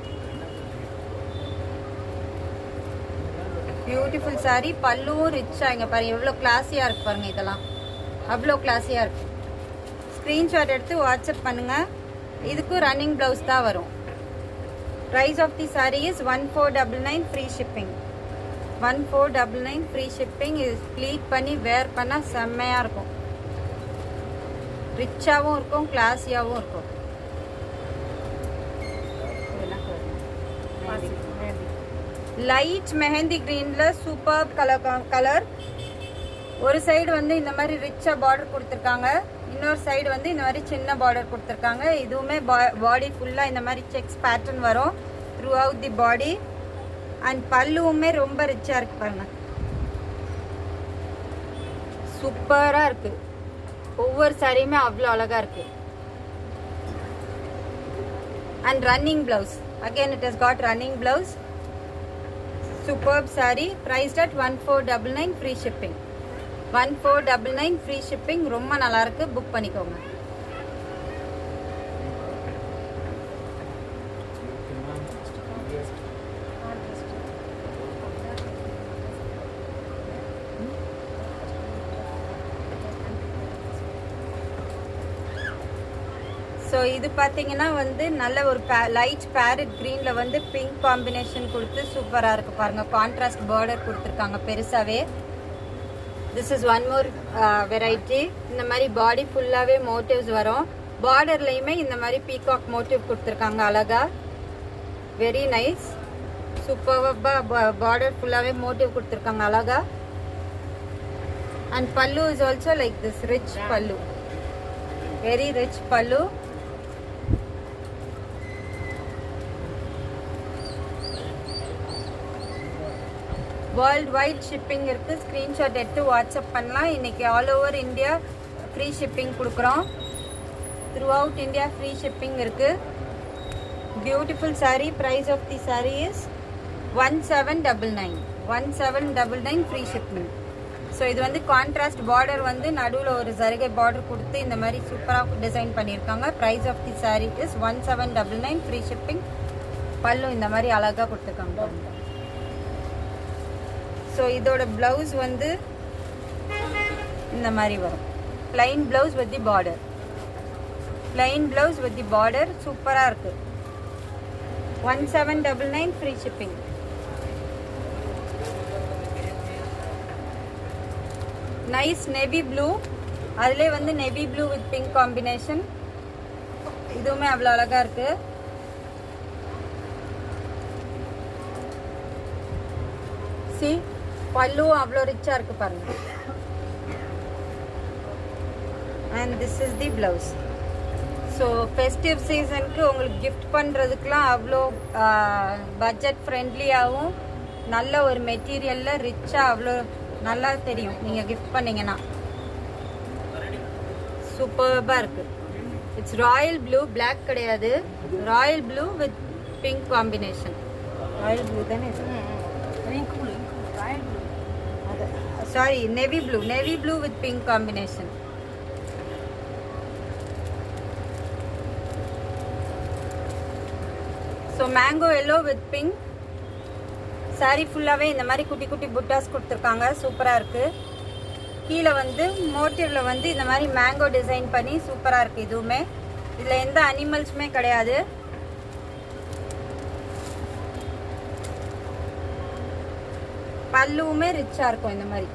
beautiful saree. பல்லுவும் ரிச்சா இங்க பாருங்க எவ்வளோ கிளாஸியா இருக்கு பாருங்க. இதெல்லாம் அவ்வளோ கிளாஸியா இருக்கு. ஸ்கிரீன்ஷாட் எடுத்து வாட்ஸ்அப் பண்ணுங்க. இதுக்கும் ரன்னிங் பிளவுஸ் தான் வரும். Price of the sorry is 1499 free shipping. 1499 free shipping. இது ப்ளீட் பண்ணி வேர் பண்ணால் செம்மையாக இருக்கும். ரிச்சாகவும் இருக்கும், கிளாஸியாகவும் இருக்கும். லைட் மெஹந்தி கிரீன்ல சூப்பர் கலர். ஒரு சைடு வந்து இந்த மாதிரி ரிச்சா பார்டர் கொடுத்துருக்காங்க, இன்னொரு சைடு வந்து இந்த மாதிரி சின்ன பார்டர் கொடுத்துருக்காங்க. இதுவுமே பாடி ஃபுல்லா இந்த மாதிரி செக்ஸ் பேட்டர்ன் வரும் throughout the body. And பல்லுவுமே ரொம்ப ரிச்சா இருக்கு பாருங்க. சூப்பரா இருக்கு. ஒவ்வொரு சாரியுமே அவ்வளோ அழகா இருக்கு. And running blouse, again it has got running blouse. Superb saree priced at 1499 free shipping. 1499 free shipping. ரொம்ப நல்லா இருக்கு. புக் பண்ணிக்கோங்க. ஸோ இது பார்த்தீங்கன்னா வந்து நல்ல ஒரு லைட் பேரட் க்ரீனில் வந்து பிங்க் காம்பினேஷன் கொடுத்து சூப்பராக இருக்குது பாருங்கள். கான்ட்ராஸ்ட் பார்டர் கொடுத்துருக்காங்க பெருசாகவே. This is one more variety. இந்த மாதிரி பாடி ஃபுல்லாகவே மோட்டிவ்ஸ் வரும். பார்டர்லையுமே இந்த மாதிரி பீகாக் மோட்டிவ் கொடுத்துருக்காங்க அழகா. Very nice. சூப்பராக பார்டர் ஃபுல்லாகவே மோட்டிவ் கொடுத்துருக்காங்க அழகா. And pallu is also like this rich pallu, very rich pallu. Worldwide shipping இருக்குது. ஸ்க்ரீன்ஷாட் எடுத்து வாட்ஸ்அப் பண்ணலாம். இன்றைக்கி all over India free shipping கொடுக்குறோம். Throughout India free shipping இருக்குது. Beautiful saree. Price of the saree is 1799. 1799 free shipping. So இது வந்து contrast border வந்து நடுவில் ஒரு ஜரிகை பார்டர் கொடுத்து இந்த மாதிரி சூப்பராக டிசைன் பண்ணியிருக்காங்க. Price of the saree is 1799 free shipping. பல்லு இந்த மாதிரி அழகாக கொடுத்துருக்காங்க. ஸோ இதோட ப்ளவுஸ் வந்து இந்த மாதிரி வரும். plain blouse with the border. plain blouse with the border சூப்பராக இருக்குது. 1799 free shipping. Nice navy blue. அதிலே வந்து navy blue with pink combination. இதுவுமே அவ்வளோ அழகாக இருக்குது. சி பல்லுவும் அவ்வளோ ரிச்சாக இருக்குது பாருங்கள். And this is the blouse. So festive சீசனுக்கு உங்களுக்கு கிஃப்ட் பண்ணுறதுக்கெலாம் அவ்வளோ பட்ஜெட் ஃப்ரெண்ட்லியாகவும் நல்ல ஒரு மெட்டீரியலில் ரிச்சாக அவ்வளோ நல்லா தெரியும். நீங்கள் கிஃப்ட் பண்ணிங்கன்னா சூப்பர்பாக இருக்குது. இட்ஸ் ராயல் ப்ளூ, பிளாக் கிடையாது. Royal blue with pink combination. Royal blue தானே? Sorry, navy blue. Navy blue with pink combination. So mango yellow with pink. Saree ஃபுல்லாகவே இந்த மாதிரி குட்டி குட்டி புட்டாஸ் கொடுத்துருக்காங்க. சூப்பராக இருக்குது. கீழே வந்து மோட்டிவில் வந்து இந்த மாதிரி மேங்கோ டிசைன் பண்ணி சூப்பராக இருக்குது. இதுவுமே இதில் எந்த அனிமல்ஸுமே கிடையாது. பல்லுவுமே ரிச்சாக இருக்கும். இந்த மாதிரி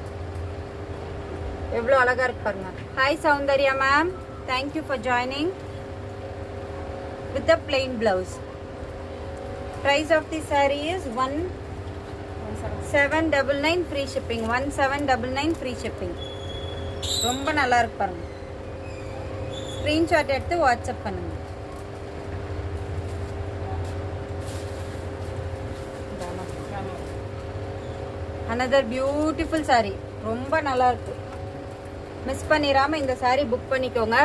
எவ்வளோ அழகாக இருக்கு பாருங்க. Hi Soundarya ma'am, thank you for joining with the plain blouse. Price of the sari is 1799 free shipping. 1799 free shipping. ரொம்ப நல்லா இருக்கு பாருங்க. ஸ்க்ரீன்ஷாட் எடுத்து வாட்ஸ்அப் பண்ணுங்க. Another beautiful saree. ரொம்ப நல்லா இருக்கு. மிஸ் பண்ணிடாம இந்த saree புக் பண்ணிக்கோங்க.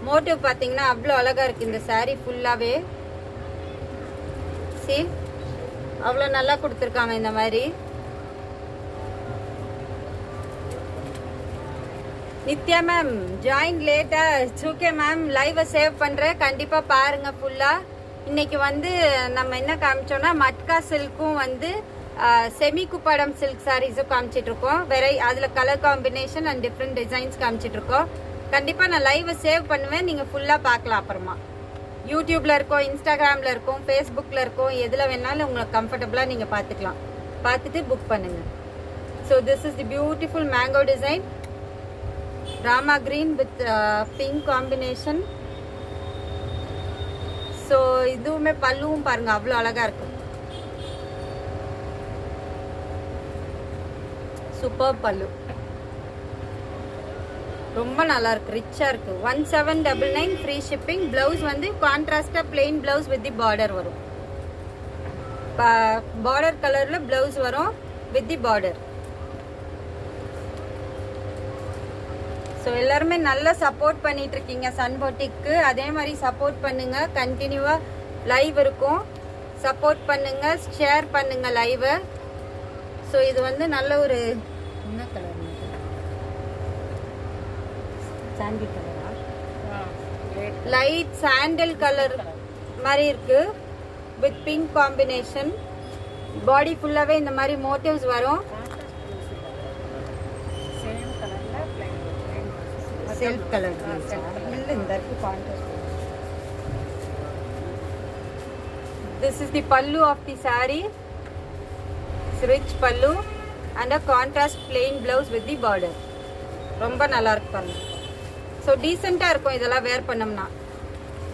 மோட்டிவ் பார்த்தீங்கன்னா அவ்வளோ அழகா இருக்கு. இந்த saree ஃபுல்லாகவே சி அவ்வளோ நல்லா கொடுத்துருக்காங்க. இந்த மாதிரி நித்யா மேம் ஜாயின் லேட்டா. ஓகே மேம், லைவை சேவ் பண்ணுறேன். கண்டிப்பாக பாருங்கள் ஃபுல்லாக. இன்னைக்கு வந்து நம்ம என்ன காமிச்சோம்னா மட்கா சில்க்கும் வந்து செமி குப்பாடம் சில்க் சாரீஸும் காமிச்சிட்ருக்கோம். வேற அதில் colour combination and different designs காமிச்சிட்ருக்கோம். கண்டிப்பாக நான் லைவை சேவ் பண்ணுவேன். நீங்கள் ஃபுல்லாக பார்க்கலாம். அப்புறமா யூடியூப்ல இருக்கோம், இன்ஸ்டாகிராமில் இருக்கும், ஃபேஸ்புக்கில் இருக்கும். எதில் வேணாலும் உங்களுக்கு கம்ஃபர்டபுளாக நீங்கள் பார்த்துக்கலாம். பார்த்துட்டு புக் பண்ணுங்கள். So this is the beautiful mango design. Rama green with pink combination. So இதுவுமே பல்லுவும் பாருங்கள் அவ்வளோ அழகாக இருக்கு. சூப்பர் பல்லு. ரொம்ப நல்லா இருக்கு, ரிச்சா இருக்கு. 1799 ஃப்ரீ ஷிப்பிங். பிளவுஸ் வந்து கான்ட்ராஸ்டா plain blouse with the border வரும். பார்டர் கலர்ல பிளவுஸ் வரும் வித் தி பார்டர். ஸோ எல்லாருமே நல்லா சப்போர்ட் பண்ணிட்டு இருக்கீங்க சன் பொட்டிக்கு. அதே மாதிரி சப்போர்ட் பண்ணுங்க. கண்டினியூவா லைவ் இருக்கும். சப்போர்ட் பண்ணுங்க, ஷேர் பண்ணுங்க லைவை. ஸோ இது வந்து நல்ல ஒரு என்ன கலர்? சாண்டில் கலரா? லைட் சாண்டல் கலர் மாதிரி இருக்கு வித் பிங்க் காம்பினேஷன். பாடி ஃபுல்லாவே இந்த மாதிரி மோட்டிவ்ஸ் வரும். செல்ஃப் கலர் இல்ல, இந்த இருக்கு contrast. This is the pallu of the saree. It's rich pallu and a contrast plain blouse with the border. ரொம்ப நல்லா இருக்கு பாருங்க. ஸோ டீசெண்டாக இருக்கும் இதெல்லாம் வேர் பண்ணோம்னா.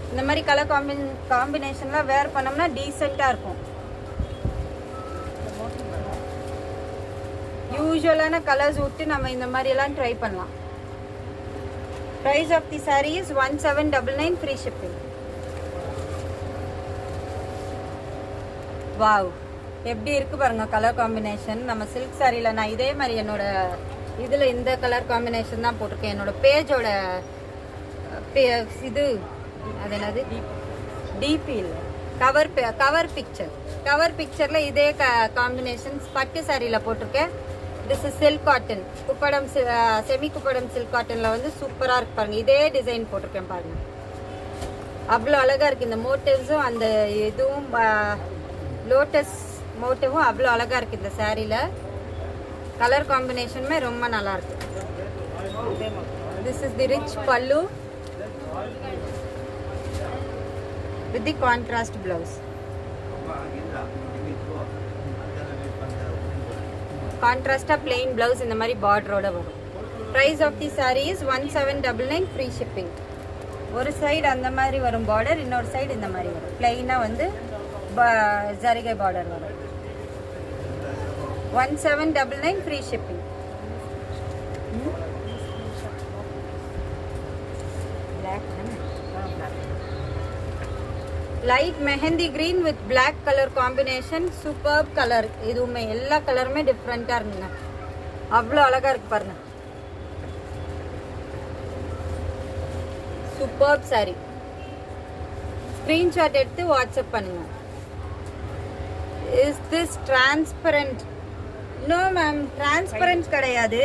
இந்த மாதிரி கலர் காம்பினேஷன்லாம் வேர் பண்ணோம்னா டீசெண்டாக இருக்கும். யூஸ்வலான கலர்ஸ் விட்டு நம்ம இந்த மாதிரி எல்லாம் ட்ரை பண்ணலாம். Price of the saree is 1799 free shipping. Wow, எப்படி இருக்கு பாருங்க கலர் காம்பினேஷன். நம்ம சில்க் சாரியில் நான் இதே மாதிரி என்னோட இதில் இந்த கலர் காம்பினேஷன் தான் போட்டிருக்கேன். என்னோட பேஜோட இது அது என்னது டிபி இல்லை, கவர் பிக்சரில் இதே காம்பினேஷன்ஸ் பட்டு சாரியில் போட்டிருக்கேன். This is silk cotton, Kuppadam semi Kuppadam silk காட்டனில் வந்து சூப்பராக இருக்கு பாருங்கள். இதே டிசைன் போட்டிருக்கேன் பாருங்கள், அவ்வளோ அழகாக இருக்குது. இந்த மோட்டிவ்ஸும் அந்த இதுவும் லோட்டஸ் மோட்டிவும் அவ்வளோ அழகாக இருக்குது இந்த சாரியில். கலர் காம்பினேஷனுமே ரொம்ப நல்லாயிருக்கு. This is the rich pallu with the contrast blouse. கான்ட்ராஸ்டாக பிளெயின் ப்ளவுஸ் இந்த மாதிரி பார்டரோட வரும். Price of the sari is 1799 free shipping. ஒரு சைடு அந்த மாதிரி வரும் பார்டர், இன்னொரு சைடு இந்த மாதிரி வரும். பிளெயினாக வந்து ஜரிகை பார்டர் வரும். 1799 free shipping. Light mehndi green with black colour combination. Superb colour. இதுவுமே எல்லா கலருமே டிஃப்ரெண்ட்டாக இருக்குங்க, அவ்வளோ அழகாக இருக்கு பாருங்க. சூப்பர்ப் சாரி. ஸ்க்ரீன்ஷாட் எடுத்து வாட்ஸ்அப் பண்ணுங்க. Is this transparent? No ma'am, transparent கிடையாது.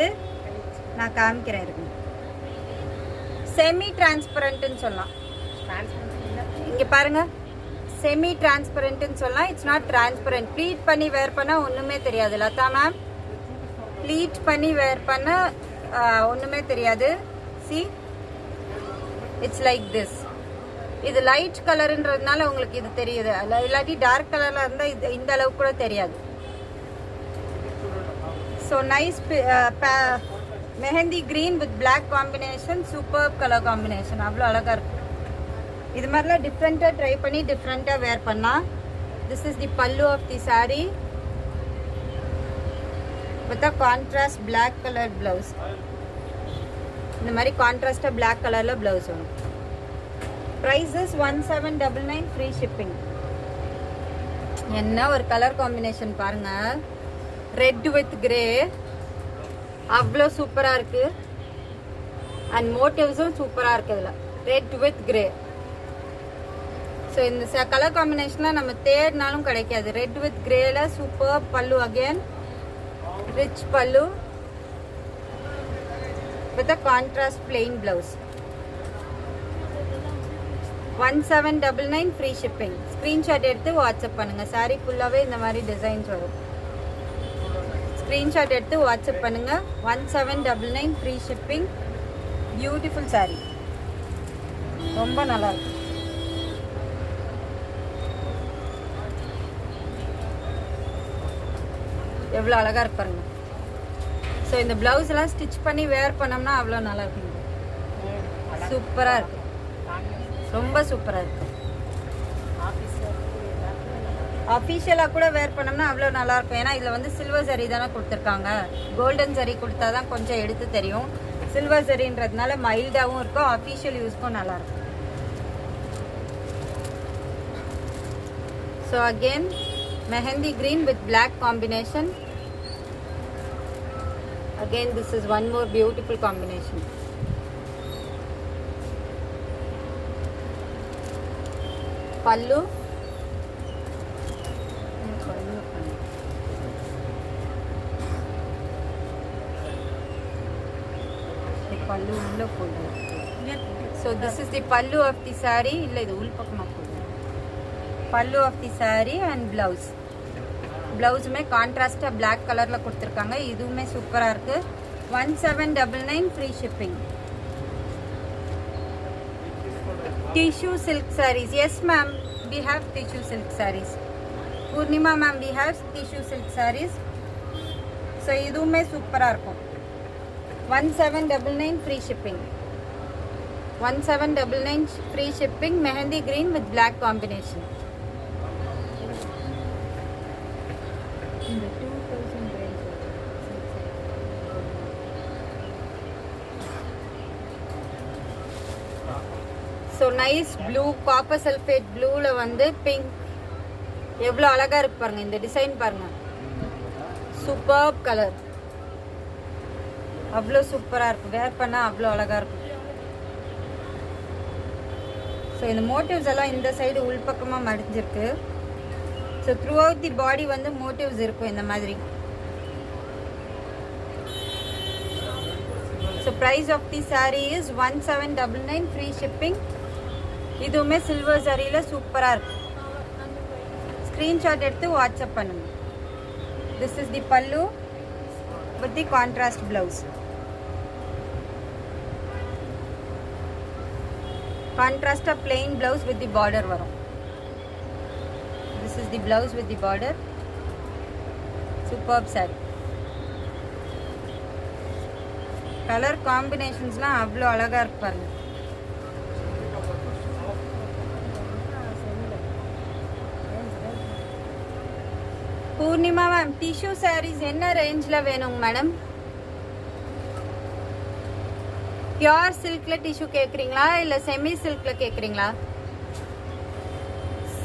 நான் காமிக்கிறேன் இருக்கு. செமி டிரான்ஸ்பரண்ட்னு சொல்லலாம். இங்கே பாருங்க, செமி டிரான்ஸ்பரண்ட்னு சொல்லலாம். It's not transparent. ப்ளீட் பண்ணி வேர் பண்ணால் ஒன்றுமே தெரியாது. லதா மேம், ப்ளீட் பண்ணி வேர் பண்ண ஒன்றுமே தெரியாது. C, it's like this. இது லைட் கலருன்றதுனால உங்களுக்கு இது தெரியுது. இல்லாட்டி டார்க் கலரில் இருந்தால் இது இந்த அளவுக்கு கூட தெரியாது. So nice mehndi green with black combination. Super colour combination, அவ்வளோ அழகாக இருக்கும். இது மாதிரிலாம் டிஃப்ரெண்ட்டாக ட்ரை பண்ணி டிஃப்ரெண்ட்டாக வேர் பண்ணலாம். This is the pallu of the sari with a contrast black colour blouse. இந்த மாதிரி கான்ட்ராஸ்டாக பிளாக் கலரில் ப்ளவுஸ் வரும். Price is 1799 free shipping. என்ன ஒரு கலர் காம்பினேஷன் பாருங்கள், ரெட் வித் கிரே, அவ்வளோ சூப்பராக இருக்குது. அண்ட் மோட்டிவ்ஸும் சூப்பராக இருக்குது. இதில் ரெட் வித் கிரே. ஸோ இந்த கலர் காம்பினேஷனில் நம்ம தேடினாலும் கிடைக்காது. ரெட் வித் கிரேல சூப்பர் பல்லு. Again rich pallu with a contrast plain blouse. 1799 free shipping. Screenshot எடுத்து வாட்ஸ்அப் பண்ணுங்கள். சாரீ ஃபுல்லாகவே இந்த மாதிரி டிசைன்ஸ் வரும். ஸ்க்ரீன்ஷாட் எடுத்து வாட்ஸ்அப் பண்ணுங்கள். 1799 ஃப்ரீ ஷிப்பிங். பியூட்டிஃபுல் சாரீ, ரொம்ப நல்லாயிருக்கு. எவ்வளோ அழகாக இருக்கு பாருங்க. ஸோ இந்த ப்ளவுஸ்லாம் ஸ்டிச் பண்ணி வேர் பண்ணோம்னா அவ்வளோ நல்லா இருக்குங்க. சூப்பராக இருக்கு, ரொம்ப சூப்பராக இருக்கு. அஃபிஷியலாக கூட வேர் பண்ணோம்னா அவ்வளோ நல்லாயிருக்கும். ஏன்னா இதில் வந்து சில்வர் சரி தானே கொடுத்துருக்காங்க. கோல்டன் சரி கொடுத்தா தான் கொஞ்சம் எடுத்து தெரியும். சில்வர் சரின்றதுனால மைல்டாகவும் இருக்கும், அஃபிஷியல் யூஸ்க்கும் நல்லாயிருக்கும். So again mehendi green with black combination. Again this is one more beautiful combination. Pallu. Pallu ulla podu. So this is the pallu of the saree. Illa idu ul pakkama podu. Pallu of the saree and blouse. ப்ளவுஸுமே கான்ட்ராஸ்டாக black கலரில் கொடுத்துருக்காங்க. இதுவுமே சூப்பராக இருக்குது. 1799 free shipping. Tissue silk sarees. Yes ma'am, we have tissue silk sarees. Poornima ma'am, we have tissue silk sarees. So இதுவுமே சூப்பராக இருக்கும். 1799 free shipping. 1799 free shipping. Mehndi green with black combination. இந்த 2000 range nice blue, copper sulphate ப்ளூவில் வந்து பிங்க் எவ்வளோ அழகாக இருக்கு பாருங்க. இந்த டிசைன் பாருங்க, சூப்பர்ப் கலர், அவ்வளோ சூப்பராக இருக்கும். வேர் பண்ணால் அவ்வளோ அழகாக இருக்கும். ஸோ இந்த மோட்டிவ்ஸ் எல்லாம் இந்த சைடு உள்பக்கமாக மடிஞ்சிருக்கு. So throughout the body வந்து மோட்டிவ்ஸ் இருக்கும் இந்த மாதிரி. So price of the sari is 1799 free shipping. இதுவுமே சில்வர் சாரியில் சூப்பராக இருக்கும். ஸ்க்ரீன்ஷாட் எடுத்து வாட்ஸ்அப் பண்ணுங்க. This is the pallu with the contrast blouse. கான்ட்ராஸ்டாக plain blouse with the border வரும். This is the blouse with the border. Superb saree. Colour காம்பினேஷன்ஸ்லாம் அவ்வளோ அழகாக இருக்கு பாருங்க. பூர்ணிமா மேம், டிஷ்யூ சாரீஸ் என்ன ரேஞ்சில் வேணுங்க மேடம்? பியோர் சில்கில் டிஷ்யூ கேட்குறீங்களா இல்லை செமி சில்கில் கேட்குறீங்களா?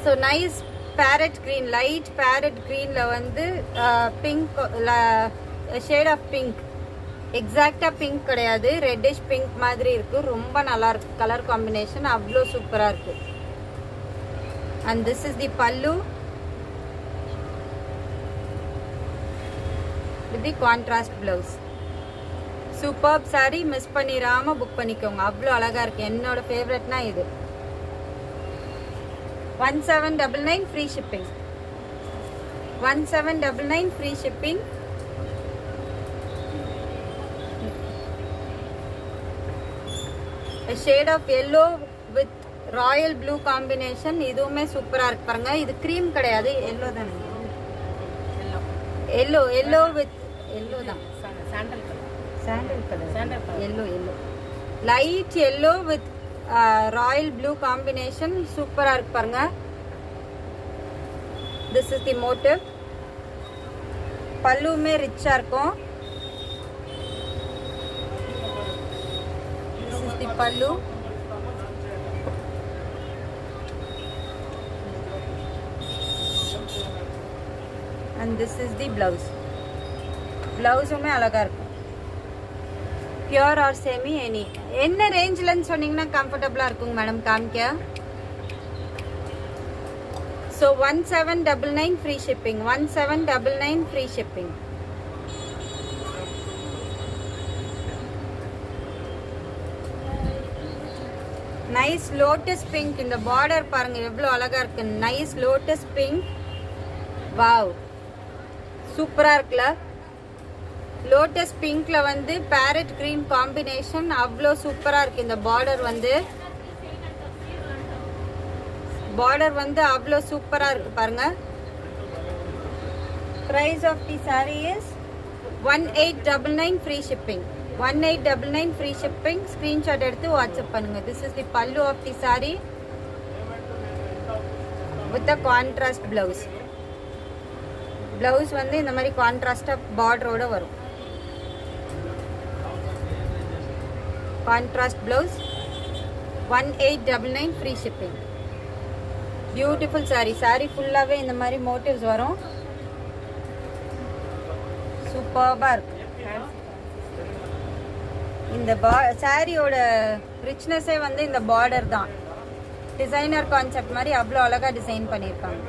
So nice farad green, light farad க்ரீனில் வந்து பிங்க் ஷேட் ஆஃப் பிங்க், எக்ஸாக்டாக பிங்க் கிடையாது, ரெட்டிஷ் பிங்க் மாதிரி இருக்குது. ரொம்ப நல்லா இருக்கு கலர் காம்பினேஷன், அவ்வளோ சூப்பராக இருக்குது. And this is the pallu with the contrast blouse. Superb saree, miss பண்ணிடாமல் புக் பண்ணிக்கோங்க. அவ்வளோ அழகாக இருக்குது. என்னோட ஃபேவரட்னா இது. 1799 free shipping. 1799 free shipping. Shade of yellow with royal blue combination. இதுவுமே சூப்பராக இருக்கு பாருங்க. இது க்ரீம் கிடையாது, எல்லோ தானே? எல்லோ, எல்லோ வித் எல்லோ தான், sandal colour, yellow light yellow with royal blue combination. சூப்பராக இருக்கு பாருங்க. This is the motif. பல்லுமே ரிச்சாக இருக்கும். திஸ் இஸ் தி பல்லு. And this is the blouse. பிளவுஸுமே அழகாக இருக்கும். Pure or semi any. என்ன ரேஞ்சில்னு சொன்னீங்கன்னா கம்ஃபர்டபுளாக இருக்குங்க மேடம் காமிக்க. So 1799 free shipping. 1799 free shipping. Nice lotus pink. இந்த பார்டர் பாருங்க எவ்வளோ அழகாக இருக்கு. Nice lotus pink. வாவ், சூப்பராக இருக்குல்ல? லோட்டஸ் பிங்க்ல வந்து பேரட் கிரீன் காம்பினேஷன் அவ்வளோ சூப்பராக இருக்கு. இந்த பார்டர் வந்து அவ்வளோ சூப்பராக இருக்கு பாருங்க. Price of the sari is 1899 free shipping. 1899 free shipping. Screenshot எடுத்து வாட்ஸ்அப் பண்ணுங்க. This is the pallu of the sari with the contrast blouse. Blouse வந்து இந்த மாதிரி கான்ட்ராஸ்டாக பார்டரோட வரும். Contrast blouse. 1899 free shipping. Beautiful sari. Sari ஃபுல்லாகவே இந்த மாதிரி மோட்டிவ்ஸ் வரும். சூப்பராக இருக்கு. இந்த சாரியோட ரிச்னஸே வந்து இந்த பார்டர் தான். டிசைனர் கான்செப்ட் மாதிரி அவ்வளோ அழகாக டிசைன் பண்ணியிருக்காங்க.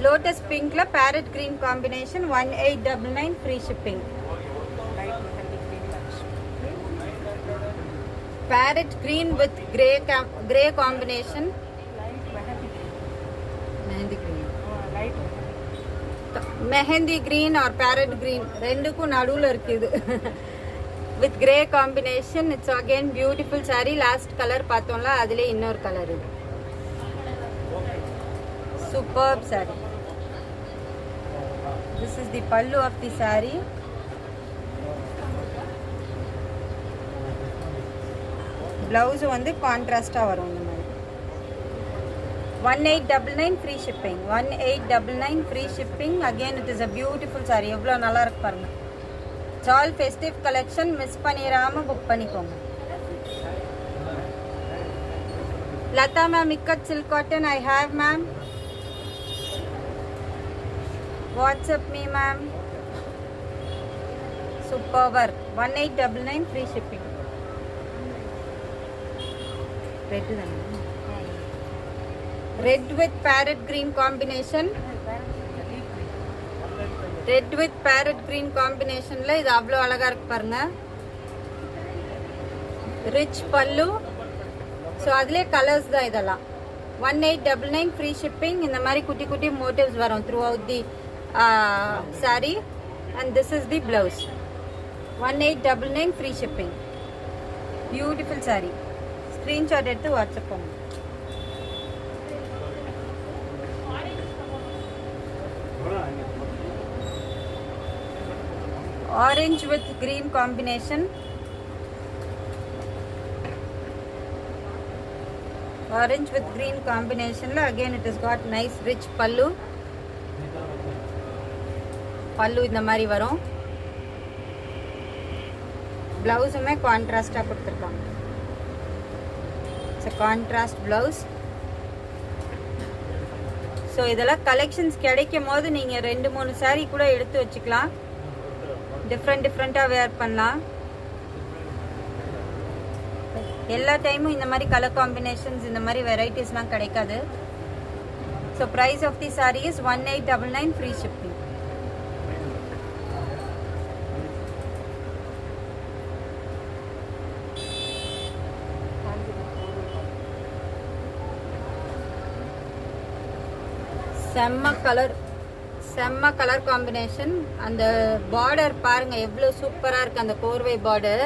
லோட்டஸ் பிங்க்ல parrot green combination. 1899 free shipping. Parrot green with grey combination. Mehndi green or parrot green ரெண்டுக்கும் நடுவில் இருக்குது. With grey combination. It's again beautiful saree. Last colour பார்த்தோம்ல, அதிலே இன்னொரு கலர் இது. Superb saree. This is the pallu of the saree. Blouse வந்து கான்ட்ராஸ்டா வரும் இந்த மாதிரி. 1899 free shipping. 1899 free shipping. Again it is a beautiful saree. எவ்வளோ நல்லா இருக்கு பாருங்க. It's all festive collection. Miss பண்ணிராம புக் பண்ணிக்கோங்க. Lata ma'am, Ikat silk cotton I have ma'am. WhatsApp me ma'am. Super work. 1899 free shipping. Red with parrot green combination. Red with parrot green combination la idu avlo alaga irukku parunga. Rich pallu. So adile colors da idala. 1899 free shipping. இந்த மாதிரி குட்டி குட்டி motifs வரும் throughout the saree, and this is the blouse. 1899 free shipping. Beautiful saree. Screenshot எடுத்து WhatsApp பண்ணுங்க. Orange with green combination. Orange with green combination la again it has got nice rich pallu. Pallu இந்த மாதிரி வரும். Blouseமே கான்ட்ராஸ்டா கொடுத்திருக்காங்க. It's a contrast blouse. So இதெல்லாம் collections கிடைக்கும்போது நீங்க 2-3 saree கூட எடுத்து வச்சுக்கலாம். டிஃப்ரெண்டா வேர் பண்ணலாம். எல்லா டைமும் இந்த மாதிரி கலர் காம்பினேஷன்ஸ் இந்த மாதிரி வெரைட்டிஸ்லாம் கிடைக்காது. So price of the sari is 1899 free shipping. செம்ம கலர் காம்பினேஷன். அந்த பார்டர் பாருங்க எவ்வளோ சூப்பராக இருக்குது. அந்த கோர்வை பார்டர்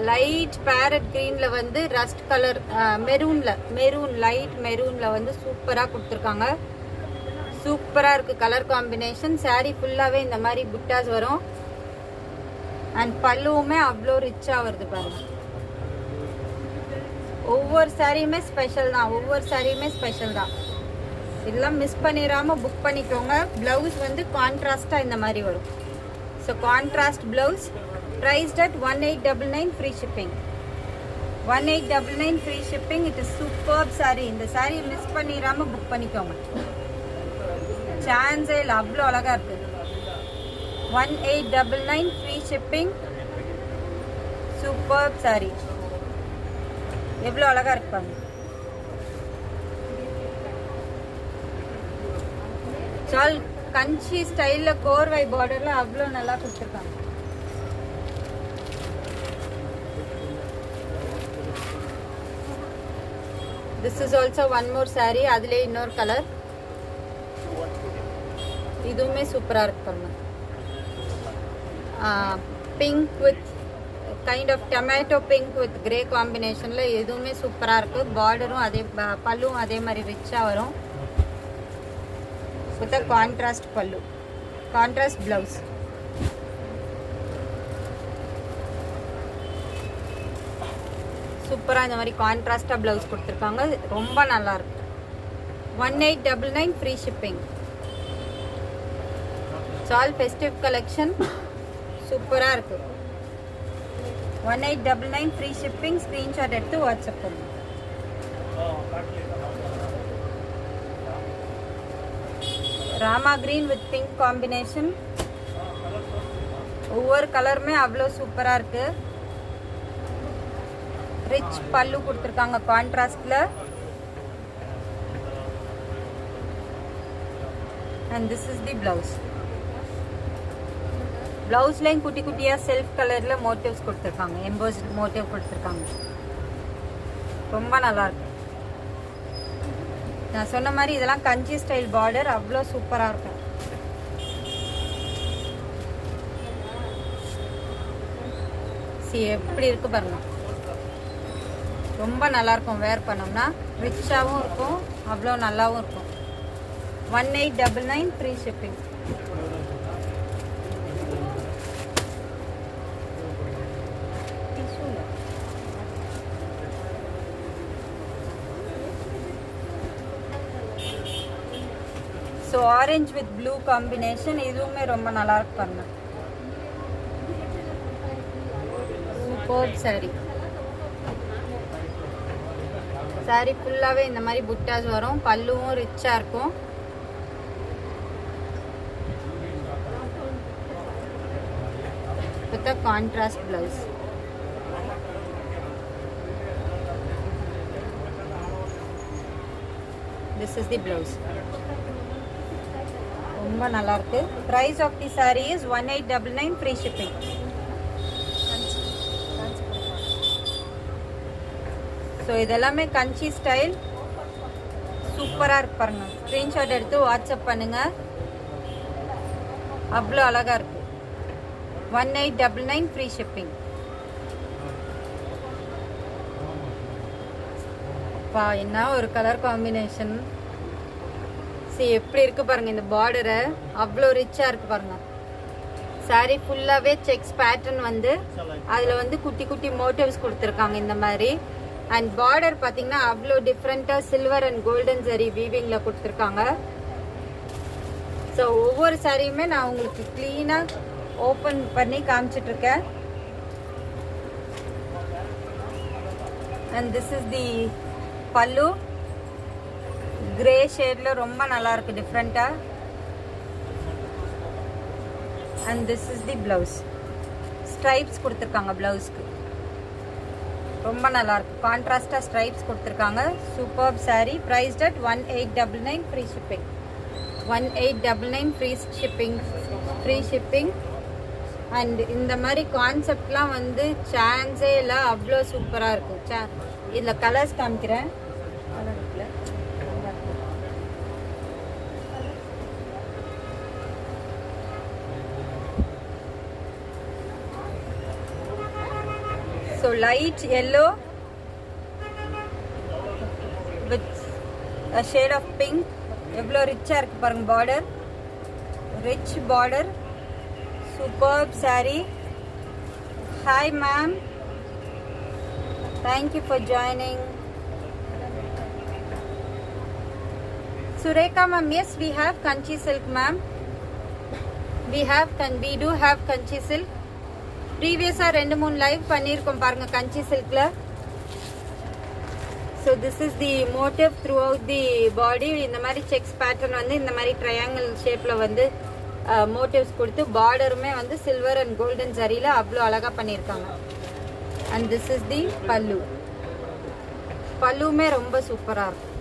லைட் பேரட் க்ரீனில் வந்து ரஸ்ட் கலர் மெரூன் லைட் மெரூனில் வந்து சூப்பராக கொடுத்துருக்காங்க. சூப்பராக இருக்குது கலர் காம்பினேஷன். சாரீ ஃபுல்லாகவே இந்த மாதிரி புட்டாஸ் வரும். அண்ட் பல்லுவுமே அவ்வளோ ரிச்சாக வருது பாருங்க. ஒவ்வொரு சாரியுமே ஸ்பெஷல் தான். இதெல்லாம் மிஸ் பண்ணிடாமல் புக் பண்ணிக்கோங்க. ப்ளவுஸ் வந்து கான்ட்ராஸ்டாக இந்த மாதிரி வரும். So contrast blouse prized at 1899 free shipping. 1899 free shipping. It is super sari. இந்த சாரீ மிஸ் பண்ணிடாமல் புக் பண்ணிக்கோங்க. சான்ஸே இல்லை, அவ்வளோ அழகாக இருக்குது. 1899 ஃப்ரீ ஷிப்பிங். சூப்பர் சாரீ. எவ்வளோ அழகாக இருப்பாங்க. சால் கஞ்சி ஸ்டைலில் கோர்வை பார்டரில் அவ்வளோ நல்லா கொடுத்துருக்காங்க. This is also one more sari. அதுலேயே இன்னொரு கலர். இதுவுமே சூப்பராக இருக்கு பாருங்க. Pink with kind of tomato pink with grey காம்பினேஷனில் எதுவுமே சூப்பராக இருக்குது. பார்டரும் அதே பல்லுவும் அதே மாதிரி ரிச்சாக வரும். with a contrast pallu, contrast blouse. சூப்பராக இந்த மாதிரி கான்ட்ராஸ்டாக ப்ளவுஸ் கொடுத்துருக்காங்க. ரொம்ப நல்லா இருக்கு. 1899 free shipping. It's all festive collection. சூப்பராக இருக்கு. 1899 ஃப்ரீ ஷிப்பிங். ஸ்க்ரீன்ஷாட் எடுத்து வாட்ஸ்அப் பண்ணுங்க. Rama green with pink combination. ஒவ்வொரு கலருமே அவ்வளோ சூப்பராக இருக்கு. ரிச் பல்லு கொடுத்துருக்காங்க கான்ட்ராஸ்ட்ல. And this is the blouse. பிளவுஸ்லையும் குட்டி குட்டியாக செல்ஃப் கலரில் மோட்டிவ்ஸ் கொடுத்துருக்காங்க. எம்போஸ்ட் மோட்டிவ் கொடுத்துருக்காங்க. ரொம்ப நல்லா இருக்கு. நான் சொன்ன மாதிரி இதெல்லாம் கஞ்சி ஸ்டைல் பார்டர் அவ்வளோ சூப்பராக இருக்கும். எப்படி இருக்கு பாருங்க. ரொம்ப நல்லா இருக்கும். வேர் பண்ணோம்னா ரிச்சாகவும் இருக்கும், அவ்வளோ நல்லாவும் இருக்கும். 1899 free shipping. So orange with blue combination. இதுவுமே ரொம்ப நல்லா இருக்கு பாருங்க. Super sorry. சாரி ஃபுல்லாகவே இந்த மாதிரி புட்டாஸ் வரும். பல்லுவும் ரிச்சாக இருக்கும். With a contrast blouse. This is the blouse. ரொம்ப நல்லா இருக்கு. Price of the saree is 1899 free shipping. So இதெல்லாமே கஞ்சி ஸ்டைல் சூப்பராக இருக்கு பாருங்க. ஸ்க்ரீன்ஷாட் எடுத்து வாட்ஸ்அப் பண்ணுங்க. அவ்வளோ அழகா இருக்கு. 1899 ஃப்ரீ ஷிப்பிங். பா என்ன ஒரு கலர் காம்பினேஷன். சரி எப்படி இருக்கு பாருங்க. இந்த பார்டரை அவ்வளோ ரிச்சாக இருக்கு பாருங்க. சாரி ஃபுல்லாகவே செக்ஸ் பேட்டர்ன் வந்து அதில் வந்து குட்டி குட்டி மோட்டிவ்ஸ் கொடுத்துருக்காங்க இந்த மாதிரி. அண்ட் பார்டர் பார்த்தீங்கன்னா அவ்வளோ டிஃப்ரெண்ட்டாக சில்வர் அண்ட் கோல்டன் சரி வீவிங்கில் கொடுத்துருக்காங்க. ஸோ ஒவ்வொரு சாரியுமே நான் உங்களுக்கு க்ளீனாக ஓப்பன் பண்ணி காமிச்சிட்ருக்கேன். அண்ட் திஸ் இஸ் தி பல்லு. கிரே ஷேட்ல ரொம்ப நல்லா இருக்கு டிஃப்ரெண்டா. And this is the blouse. Stripes கொடுத்துருக்காங்க பிளவுஸ்க்கு. ரொம்ப நல்லா இருக்கு. கான்ட்ராஸ்டா ஸ்ட்ரைப்ஸ் கொடுத்துருக்காங்க. Super sorry. Priced at 1899 free shipping. 1899 free shipping. And இந்த மாதிரி கான்செப்ட்லாம் வந்து சான்ஸே இல்லை. அவ்வளோ சூப்பராக இருக்கும். இதில் கலர்ஸ் காமிக்கிறேன். So light yellow with a shade of pink. எவ்வளோ ரிச்சாக இருக்கு பாருங்க. Border rich border. Superb saree. Hi ma'am. Thank you for joining. Sureka ma'am, yes we have Kanchi silk ma'am. We do have Kanchi silk. ப்ரீவியஸாக 2-3 live பண்ணியிருக்கோம் பாருங்க கஞ்சி சில்கில். So this is the motif throughout the body. இந்த மாதிரி checks pattern வந்து இந்த மாதிரி triangle ஷேப்பில் வந்து மோட்டிவ்ஸ் கொடுத்து பார்டருமே வந்து சில்வர் அண்ட் கோல்டன் சரியில் அவ்வளோ அழகாக பண்ணியிருக்காங்க. அண்ட் திஸ் இஸ் தி பல்லு. பல்லுமே ரொம்ப சூப்பராக இருக்கும்.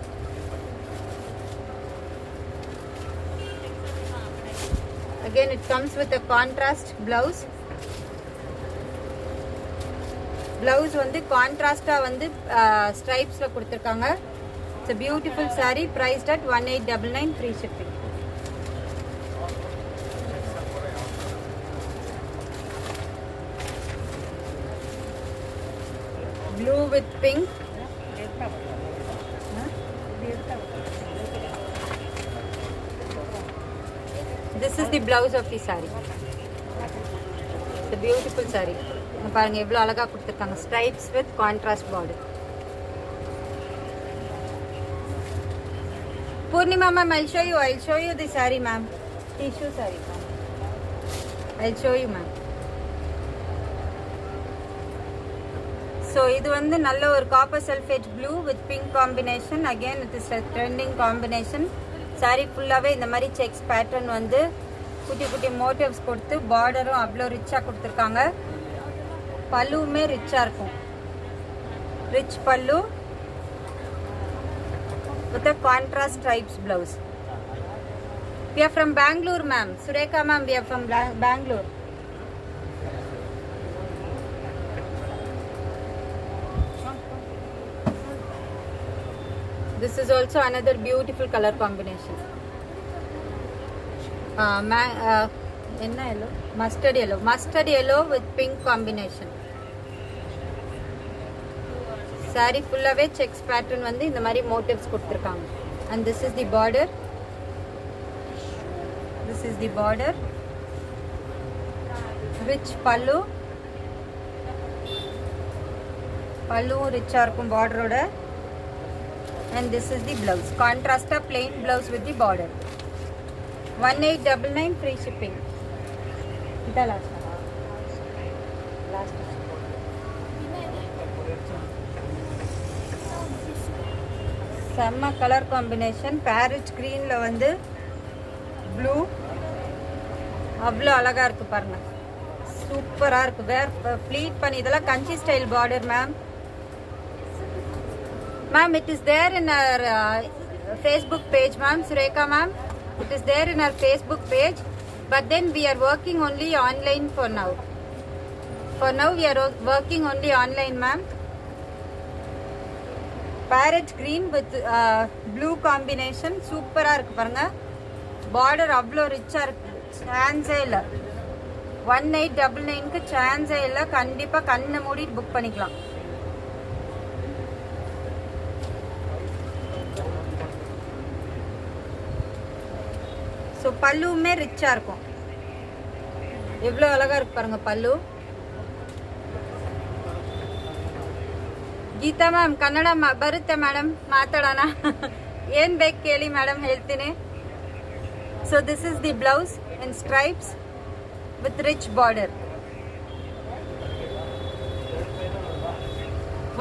Again it comes with a contrast blouse. Blouse வந்து கான்ட்ராஸ்டா வந்து ஸ்ட்ரைப்ஸ்ல கொடுத்திருக்காங்க. It's a beautiful saree priced at 1899 free shipping. Blue with pink. This is the blouse of the saree. It's a beautiful saree. பாருங்க எவ்வளோ அழகா கொடுத்துருக்காங்க. Stripes with contrast border. Poornima ma'am, I'll show you the saree ma'am. Tissue saree ma'am. I'll show you ma'am. So இது வந்து நல்ல ஒரு copper sulphate blue with pink combination. Again it is a trending combination. saree ஃபுல்லாவே இந்த மாதிரி checks pattern வந்து குட்டி குட்டி மோட்டிவ்ஸ் கொடுத்து பார்டரும் அவ்வளோ ரிச்சாக கொடுத்துருக்காங்க. பல்லுமே ரிச்சாக இருக்கும். ரிச் பல்லு with a contrast stripes blouse. We are from Bangalore ma'am. Sureka ma'am, we are from Bangalore. This is also another beautiful color combination. என்ன yellow? Mustard yellow with pink combination. saree ஃபுல்லாவே sex pattern வந்து இந்த மாதிரி motives கொடுத்துருக்காங்க. and this is the border. rich pallu. பல்லுவும் ரிச்சாக இருக்கும் பார்டரோட. and this is the blouse. contrast plain blouse with the border. 1899 free shipping. Ida last. செம்ம colour combination. Farad க்ரீனில் வந்து ப்ளூ அவ்வளோ அழகாக இருக்குது பாருங்கள். சூப்பராக இருக்குது. வேர் ப்ளீட் பண்ணி இதெல்லாம் Kanchi style border ma'am. Ma'am it is there in our Facebook page ma'am, Surekha ma'am. It is there in our Facebook page. But then we are working only online for now. For now we are working only online ma'am. Parrot green with blue combination. சூப்பராக இருக்கு பாருங்க. Border அவ்வளோ ரிச்சாக இருக்கு. சான்ஸே இல்லை. 1899க்கு சான்ஸே இல்லை. கண்டிப்பாக கண்ணை மூடிட்டு புக் பண்ணிக்கலாம். ஸோ பல்லுவுமே ரிச்சாக இருக்கும். எவ்வளோ அழகாக இருக்கு பாருங்கள் பல்லு. ಗೀತಾ ಮ್ಯಾಮ್ ಕನ್ನಡ ಬರುತ್ತೆ ಮೇಡಮ್, ಮಾತಾಡೋಣ. ಏನು ಬೇಕು ಕೇಳಿ ಮೇಡಮ್, ಹೇಳ್ತೀನಿ. So this is the blouse in stripes with rich border.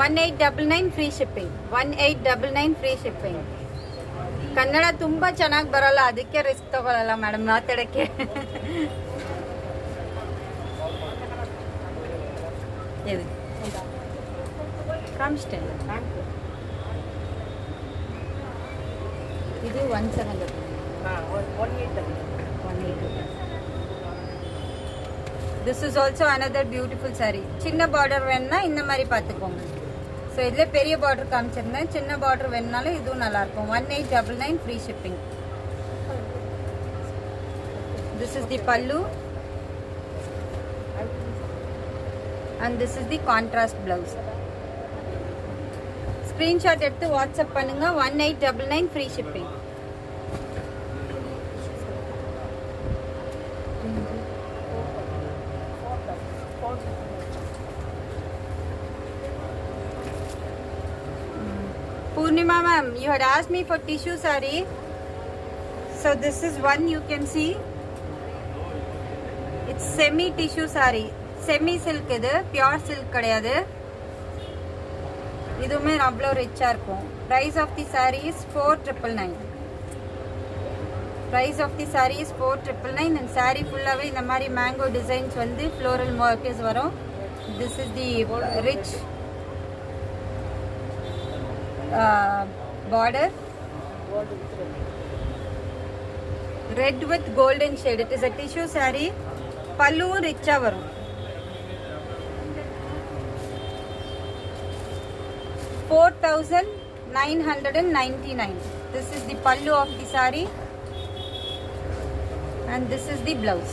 1899 free shipping. 1899 free shipping. Kannada ತುಂಬ ಚೆನ್ನಾಗಿ ಬರಲ್ಲ, ಅದಕ್ಕೆ ರಿಸ್ಕ್ ತಗೊಳ್ಳಲ್ಲ ಮೇಡಮ್ ಮಾತಾಡೋಕ್ಕೆ. ಇದು ಕಾಮ್ಸ್ಟೈಲ್. ಇದು 1700. This is also another beautiful saree. சின்ன பார்டர் வேணும்னா இந்த மாதிரி பார்த்துக்கோங்க. ஸோ இதில் பெரிய பார்டர் காமிச்சிருந்தேன். சின்ன பார்டர் வேணுனாலும் இதுவும் நல்லாயிருக்கும். 1899 free shipping. This is the pallu and this is the contrast blouse. Screenshot எடுத்து வாட்ஸ்அப் பண்ணுங்க. 1899 free shipping. Purnima ma'am, you had asked me for tissue saree. So this is one you can see. It's semi tissue saree. Semi silk இது, pure silk கிடையாது. இதுவுமே அவ்வளோ ரிச்சாக இருக்கும். Price of the saree is 4999. Price of the saree is 4999 and saree ஃபுல்லாகவே இந்த மாதிரி mango designs வந்து ஃப்ளோரல் மார்க்கர்ஸ் வரும். This is the rich border. Red with golden shade. It is a tissue saree. pallu richa varum. 4999. This is the pallu of the saree and this is the blouse.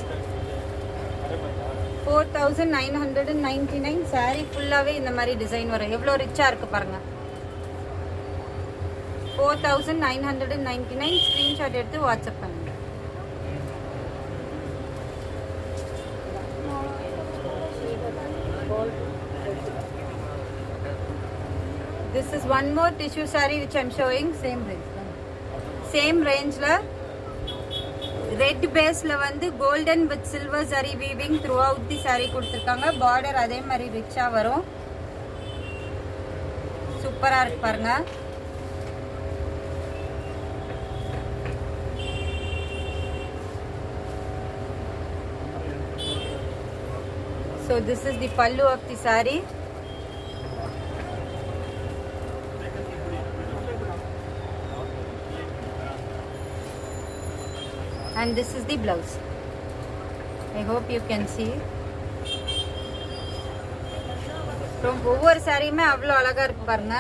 4999 saree ஃபுல்லாவே இந்த மாதிரி design வரும். எவ்வளோ ரிச்சா இருக்கு பாருங்க. 4999 screenshot எடுத்து WhatsApp பண்ணுங்க. This is one more tissue saree which I am showing. Same range la red base la வந்து golden with silver zari weaving throughout the saree கொடுத்திருக்காங்க. border அதே மாதிரி ரிச்சா வரும். சூப்பரா இருக்கு பாருங்க. So this is the pallu of the saree. And this is the blouse. I hope you can see. ஒவ்வொரு சாரியுமே அவ்வளோ அழகா இருக்கு பாருங்க.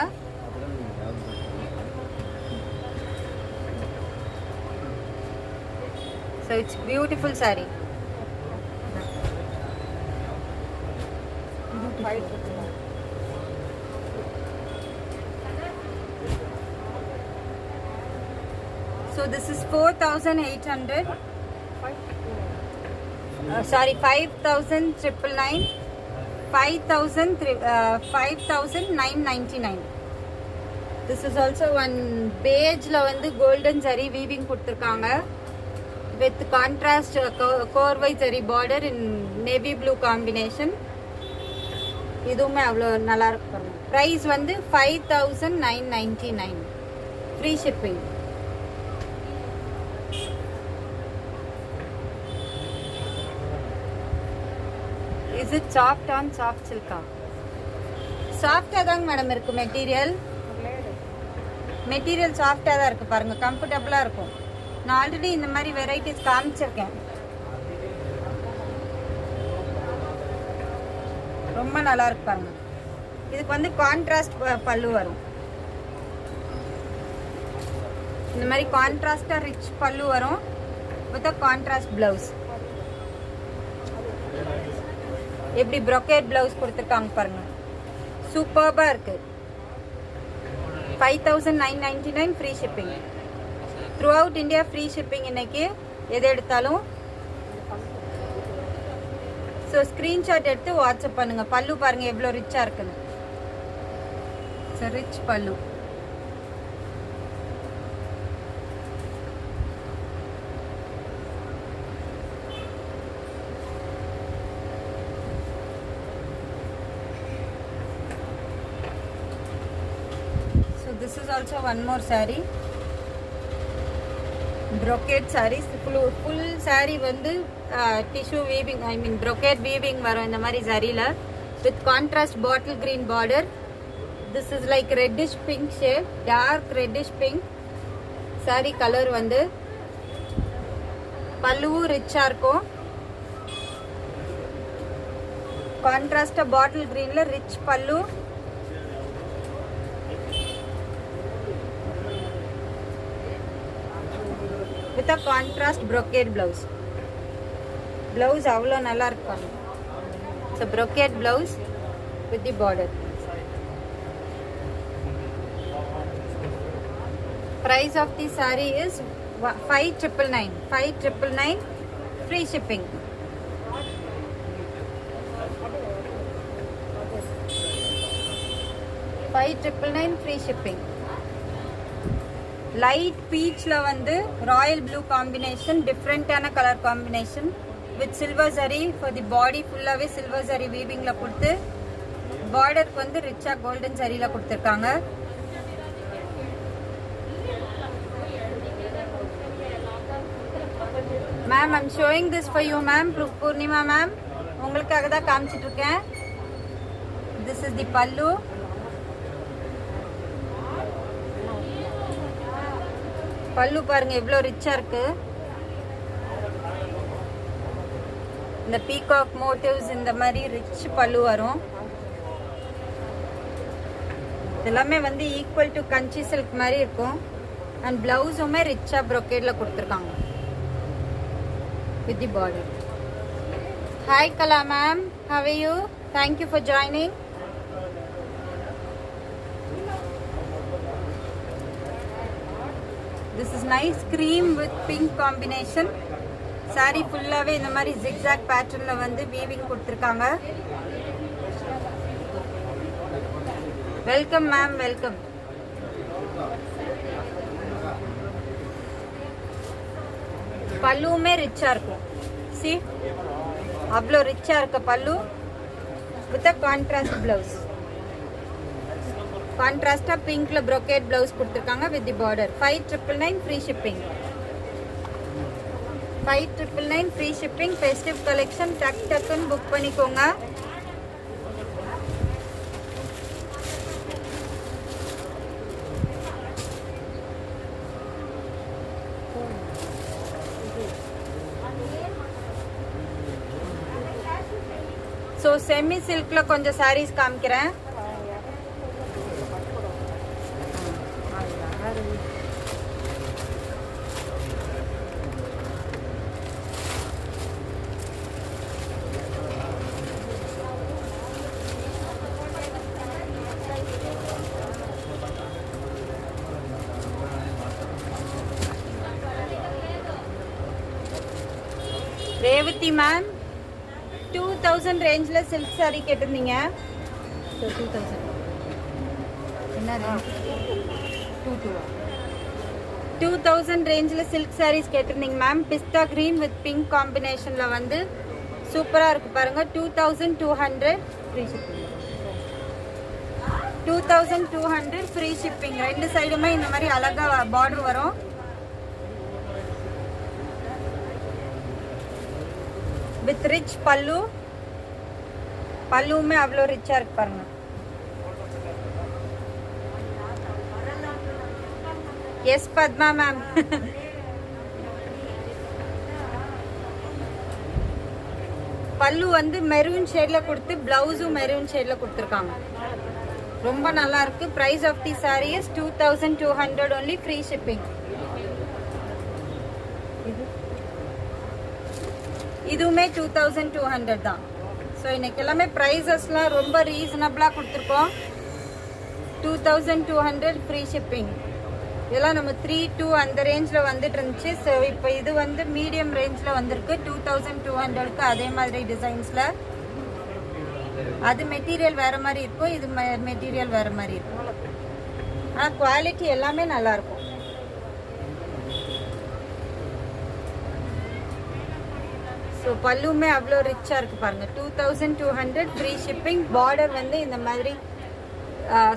So it's beautiful saree. So this is 4800. Sorry, 5999. 5999. This is also one beige la வந்து golden zari weaving கொடுத்திருக்காங்க with contrast corvai zari border in navy blue combination. இதுவுமே அவ்வளோ நல்லா இருக்கு பாருங்க. price வந்து 5999. free shipping. Is it soft on soft silk? Soft தாங்க madam இருக்கு மெட்டீரியல். மெட்டீரியல் சாஃப்டாக தான் இருக்குது பாருங்கள், கம்ஃபர்டபுளாக இருக்கும். நான் ஆல்ரெடி இந்த மாதிரி வெரைட்டிஸ் காமிச்சிருக்கேன். ரொம்ப நல்லா இருக்கு பாருங்க. இதுக்கு வந்து கான்ட்ராஸ்ட் பல்லு வரும். இந்த மாதிரி கான்ட்ராஸ்டாக ரிச் பல்லு வரும் வித் கான்ட்ராஸ்ட் பிளவுஸ். எப்படி ப்ரொக்கேட் பிளவுஸ் கொடுத்துருக்காங்க பாருங்க, சூப்பர்பாக இருக்குது. 5999 free shipping. Through out India free shipping இன்னைக்கு எது எடுத்தாலும். ஸோ ஸ்க்ரீன்ஷாட் எடுத்து வாட்ஸ்அப் பண்ணுங்கள். பல்லு பாருங்கள் எவ்வளோ ரிச்சாக இருக்குன்னு. ஸோ ரிச் பல்லு. This is also one more saree, brocade sarees. full saree வந்து tissue weaving, I mean brocade weaving வரும் இந்த மாதிரி சாரில with contrast bottle green border. This is like reddish pink shade, dark reddish pink saree color. வந்து பல்லுவும் ரிச்சா இருக்கும். Contrast பாட்டில் கிரீன்ல rich பல்லு. with a contrast brocade blouse. Blouse avlo nalla irukku. So brocade blouse with the border. Price of the saree is 5999. 5999 free shipping. free shipping. Light பீச்ல வந்து Royal blue combination, டிஃப்ரெண்டான colour combination with silver சரி. For the பாடி ஃபுல்லாகவே silver சரி வீவிங்ல கொடுத்து பார்டருக்கு வந்து ரிச்சா golden சரியில கொடுத்துருக்காங்க. Ma'am I'm showing this for you ma'am. Poornima ma'am, உங்களுக்காக தான் காமிச்சிட்டு இருக்கேன். திஸ் இஸ் தி பல்லு. பல்லு பாருங்க எவ்வளோ ரிச்சா இருக்கு. இந்த பீகாக் மோட்டிவ்ஸ் இந்த மாதிரி ரிச் பல்லு வரும். எல்லாமே வந்து ஈக்குவல் டு கஞ்சி சில்க் மாதிரி இருக்கும். அண்ட் பிளவுஸுமே ரிச்சா ப்ரொக்கேட்ல கொடுத்துருக்காங்க with the border. Hi Kala ma'am, how are you? Thank you for joining. This is nice cream with pink combination. Saree full-ஆவே இந்த மாதிரி zigzag patternல வந்து weaving கொடுத்திருக்காங்க. Welcome ma'am, welcome. பல்லுமே ரிச்சா இருக்கும். See, அவ்வளோ ரிச்சா இருக்க பல்லு with a contrast blouse. கான்ட்ராஸ்டா பிங்க்ல brocade blouse கொடுத்திருக்காங்க with the border. 5999 free shipping. 5999 free shipping. festive collection டக் டக்குன்னு புக் பண்ணிக்கோங்க. ஸோ செமி சில்க்ல கொஞ்சம் சாரீஸ் காமிக்கிறேன். ரேவதி மேம் 2000 ரேஞ்சில் சில்க் சாரி கேட்டிருந்தீங்க. ஸோ 2000 என்ன ரேஞ்ச்? 2000 ரேஞ்சில் சில்க் சாரீஸ் கேட்டிருந்தீங்க மேம். பிஸ்தா கிரீன் வித் பிங்க் காம்பினேஷனில் வந்து சூப்பராக இருக்குது பாருங்கள். 2200 ஃப்ரீ ஷிப்பிங். 2200 free shipping. ரெண்டு சைடுமே இந்த மாதிரி அழகா பார்டர் வரும். வித் ரிச் பல்லு. பல்லுமே அவ்வளோ ரிச்சா இருக்கு பாருங்க. Yes Padma ma'am. பல்லு வந்து மெரூன் ஷேட்ல கொடுத்து பிளவுஸும் மெரூன் ஷேட்ல கொடுத்துருக்காங்க. ரொம்ப நல்லா இருக்கு. Price of the sorry is 2200 only, free shipping. இதுவுமே 2200 தான். ஸோ இன்னைக்கு எல்லாமே ப்ரைஸஸ்லாம் ரொம்ப ரீசனபிளாக கொடுத்துருக்கோம். 2200 ஃப்ரீ ஷிப்பிங். இதெல்லாம் நம்ம 3-2 அந்த ரேஞ்சில் வந்துட்டு இருந்துச்சு. ஸோ இப்போ இது வந்து மீடியம் ரேஞ்சில் வந்திருக்கு 2200க்கு. அதே மாதிரி டிசைன்ஸில் அது மெட்டீரியல் வேறு மாதிரி இருக்கும், இது மெட்டீரியல் வேறு மாதிரி இருக்கும். ஆனால் குவாலிட்டி எல்லாமே நல்லாயிருக்கும். ஸோ பல்லுமே அவ்வளோ ரிச்சாக இருக்குது பாருங்கள். 2200 ஃப்ரீ ஷிப்பிங். பார்டர் வந்து இந்த மாதிரி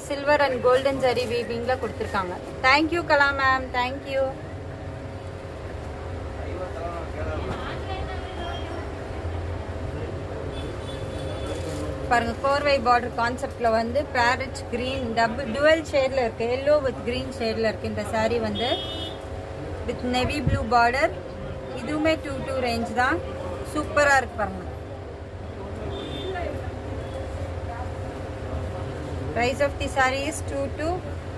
சில்வர் அண்ட் கோல்டன் ஜரி வீவிங்கில் கொடுத்துருக்காங்க. தேங்க்யூ கலா மேம், தேங்க்யூ. பாருங்க, கோர்வை பார்டர் கான்செப்டில் வந்து பேரட் கிரீன் டுவல் ஷேடில் இருக்குது. எல்லோ வித் கிரீன் ஷேடில் இருக்குது இந்த சாரீ வந்து. With navy blue border. இதுவுமே 22 ரேஞ்ச் தான். சூப்பராக இருக்கு பாருங்க. Price of the saree is 22.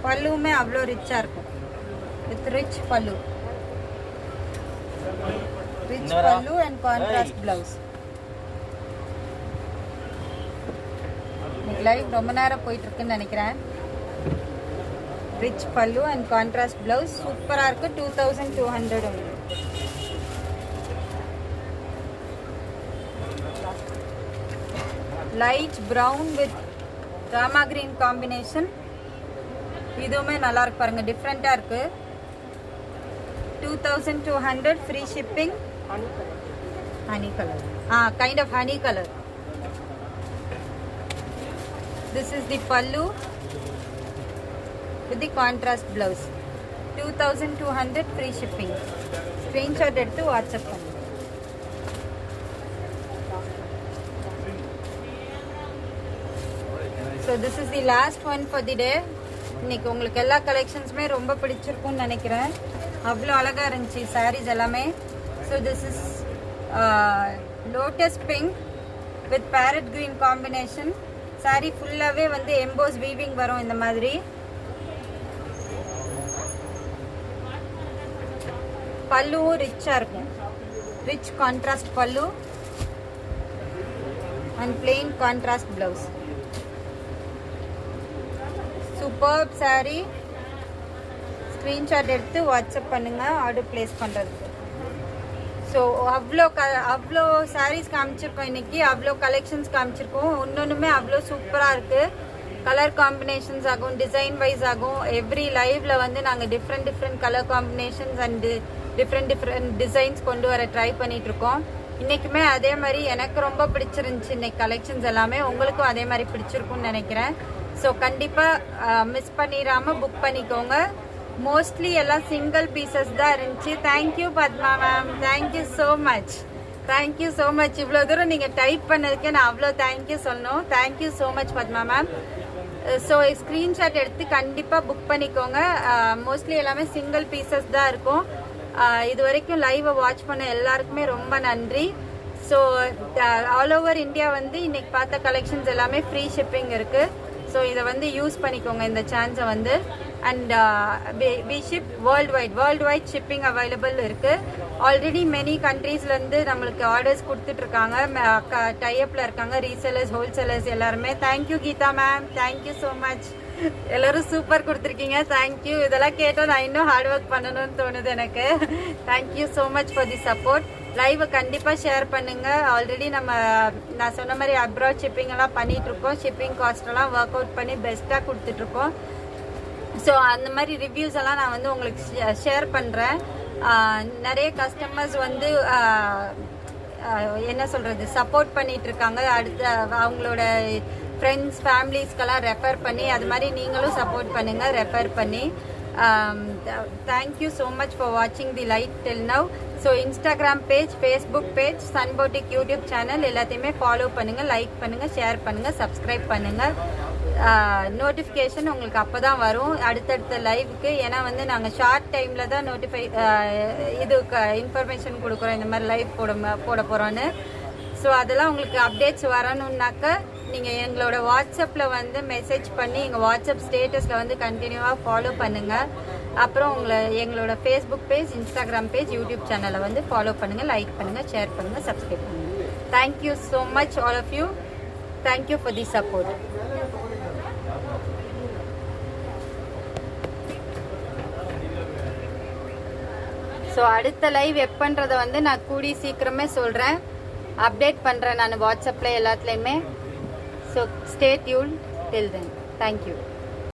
பல்லுமே அவ்வளோ ரிச்சாக இருக்கும். வித் ரிச் பல்லு. ரிச் பல்லு அண்ட் கான்ட்ராஸ்ட் பிளவுஸ். லைவ் ரொம்ப நேரம் போயிட்டு இருக்குன்னு நினைக்கிறேன். ரிச் பல்லு அண்ட் கான்ட்ராஸ்ட் பிளவுஸ் சூப்பராக இருக்கு. 2200 ஒன்று. Light brown with Rama green combination. இதுவுமே நல்லா இருக்கு பாருங்க, டிஃப்ரெண்டா இருக்கு. 2200 free shipping. Honey colour. Kind of honey colour. This is the pallu with the contrast blouse. 2200 free shipping. Screenshot எடுத்து வாட்ஸ்அப் பண்ணுங்க. So this is the last one for the day. இன்னைக்கு உங்களுக்கு எல்லா கலெக்ஷன்ஸுமே ரொம்ப பிடிச்சிருக்கும்னு நினைக்கிறேன். அவ்வளோ அழகாக இருந்துச்சு சாரீஸ் எல்லாமே. So this is lotus pink with farad green combination. Sari ஃபுல்லாகவே வந்து எம்போஸ் வீவிங் வரும் இந்த மாதிரி. பல்லுவும் ரிச்சாக இருக்கும். ரிச் கான்ட்ராஸ்ட் பல்லு and plain contrast blouse. Superb sari. Screenshot எடுத்து வாட்ஸ்அப் பண்ணுங்கள் ஆர்டர் ப்ளேஸ் பண்ணுறதுக்கு. ஸோ அவ்வளோ சாரீஸ் காமிச்சிருக்கோம் இன்றைக்கி. அவ்வளோ கலெக்ஷன்ஸ் காமிச்சிருக்கோம். ஒன்னொன்றுமே அவ்வளோ சூப்பராக இருக்குது. கலர் காம்பினேஷன்ஸ் ஆகும், டிசைன் வைஸ் ஆகும். எவ்ரி லைவ்ல வந்து நாங்கள் different colour combinations and different designs கொண்டு வர ட்ரை பண்ணிகிட்ருக்கோம். இன்றைக்குமே அதே மாதிரி எனக்கு ரொம்ப பிடிச்சிருந்துச்சி இன்னைக்கு கலெக்ஷன்ஸ் எல்லாமே. உங்களுக்கும் அதே மாதிரி பிடிச்சிருக்கும்னு நினைக்கிறேன். ஸோ கண்டிப்பாக மிஸ் பண்ணிடாமல் புக் பண்ணிக்கோங்க. மோஸ்ட்லி எல்லாம் சிங்கிள் பீசஸ் தான் இருந்துச்சு. Thank you Padma ma'am, thank you so much. Thank you so much. இவ்வளோ தூரம் நீங்கள் டைப் பண்ணதுக்கே நான் அவ்வளோ தேங்க்யூ சொல்லணும். Thank you so much Padma ma'am. So screenshot எடுத்து கண்டிப்பாக புக் பண்ணிக்கோங்க. மோஸ்ட்லி எல்லாமே சிங்கிள் பீசஸ் தான் இருக்கும். இது வரைக்கும் லைவை வாட்ச் பண்ண எல்லாருக்குமே ரொம்ப நன்றி. ஸோ ஆல் ஓவர் இந்தியா வந்து இன்னைக்கு பார்த்த கலெக்ஷன்ஸ் எல்லாமே ஃப்ரீ ஷிப்பிங் இருக்குது. ஸோ இதை வந்து யூஸ் பண்ணிக்கோங்க இந்த சான்ஸை வந்து. And we ship worldwide shipping available இருக்குது. ஆல்ரெடி மெனி கண்ட்ரீஸ்லேருந்து நம்மளுக்கு ஆர்டர்ஸ் கொடுத்துட்ருக்காங்க. டைஅப்பில் இருக்காங்க ரீசெலர்ஸ், ஹோல்சேலர்ஸ் எல்லாருமே. Thank you Geetha ma'am, thank you so much. எல்லோரும் சூப்பர் கொடுத்துருக்கீங்க. தேங்க்யூ. இதெல்லாம் கேட்டால் நான் இன்னும் ஹார்ட் ஒர்க் பண்ணணும்னு தோணுது எனக்கு. Thank you so much for the support. லைவை கண்டிப்பாக ஷேர் பண்ணுங்கள். ஆல்ரெடி நான் சொன்ன மாதிரி அப்ராட் ஷிப்பிங் எல்லாம் பண்ணிகிட்ருக்கோம். ஷிப்பிங் காஸ்ட்டெல்லாம் ஒர்க் அவுட் பண்ணி பெஸ்ட்டாக கொடுத்துட்ருக்கோம். ஸோ அந்த மாதிரி ரிவ்யூஸ் எல்லாம் நான் வந்து உங்களுக்கு ஷேர் பண்ணுறேன். நிறைய கஸ்டமர்ஸ் வந்து என்ன சொல்கிறது சப்போர்ட் பண்ணிகிட்ருக்காங்க. அடுத்த அவங்களோட ஃப்ரெண்ட்ஸ் ஃபேமிலிஸ்க்கெல்லாம் ரெஃபர் பண்ணி அது மாதிரி நீங்களும் சப்போர்ட் பண்ணுங்கள் ரெஃபர் பண்ணி. தேங்க்யூ ஸோ மச் ஃபார் வாட்சிங் the light till now. So Instagram page, Facebook page, Sun boutique YouTube channel எல்லாத்தையுமே ஃபாலோ பண்ணுங்கள், லைக் பண்ணுங்கள், ஷேர் பண்ணுங்கள், சப்ஸ்கிரைப் பண்ணுங்கள். நோட்டிஃபிகேஷன் உங்களுக்கு அப்போ தான் வரும் அடுத்தடுத்த லைவுக்கு. ஏன்னா வந்து நாங்கள் ஷார்ட் டைமில் தான் இன்ஃபர்மேஷன் கொடுக்குறோம் இந்த மாதிரி லைவ் போட போகிறோன்னு. ஸோ அதெல்லாம் உங்களுக்கு அப்டேட்ஸ் வரணுன்னாக்கா நீங்கள் எங்களோட வாட்ஸ்அப்பில் வந்து மெசேஜ் பண்ணி எங்கள் வாட்ஸ்அப் ஸ்டேட்டஸில் வந்து கண்டினியூவாக ஃபாலோ பண்ணுங்கள். அப்புறம் எங்களோட Facebook page, Instagram page, YouTube சேனலை வந்து ஃபாலோ பண்ணுங்கள், லைக் பண்ணுங்கள், ஷேர் பண்ணுங்கள், சப்ஸ்கிரைப் பண்ணுங்கள். Thank you so much all of you. Thank you for the support. So அடுத்த லைவ் எப்பன்றதை வந்து நான் கூடி சீக்கிரமே சொல்கிறேன், அப்டேட் பண்ணுறேன் நான் வாட்ஸ்அப்பில் எல்லாத்துலேயுமே. ஸோ ஸ்டே டியூன் டில் தென். தேங்க்யூ.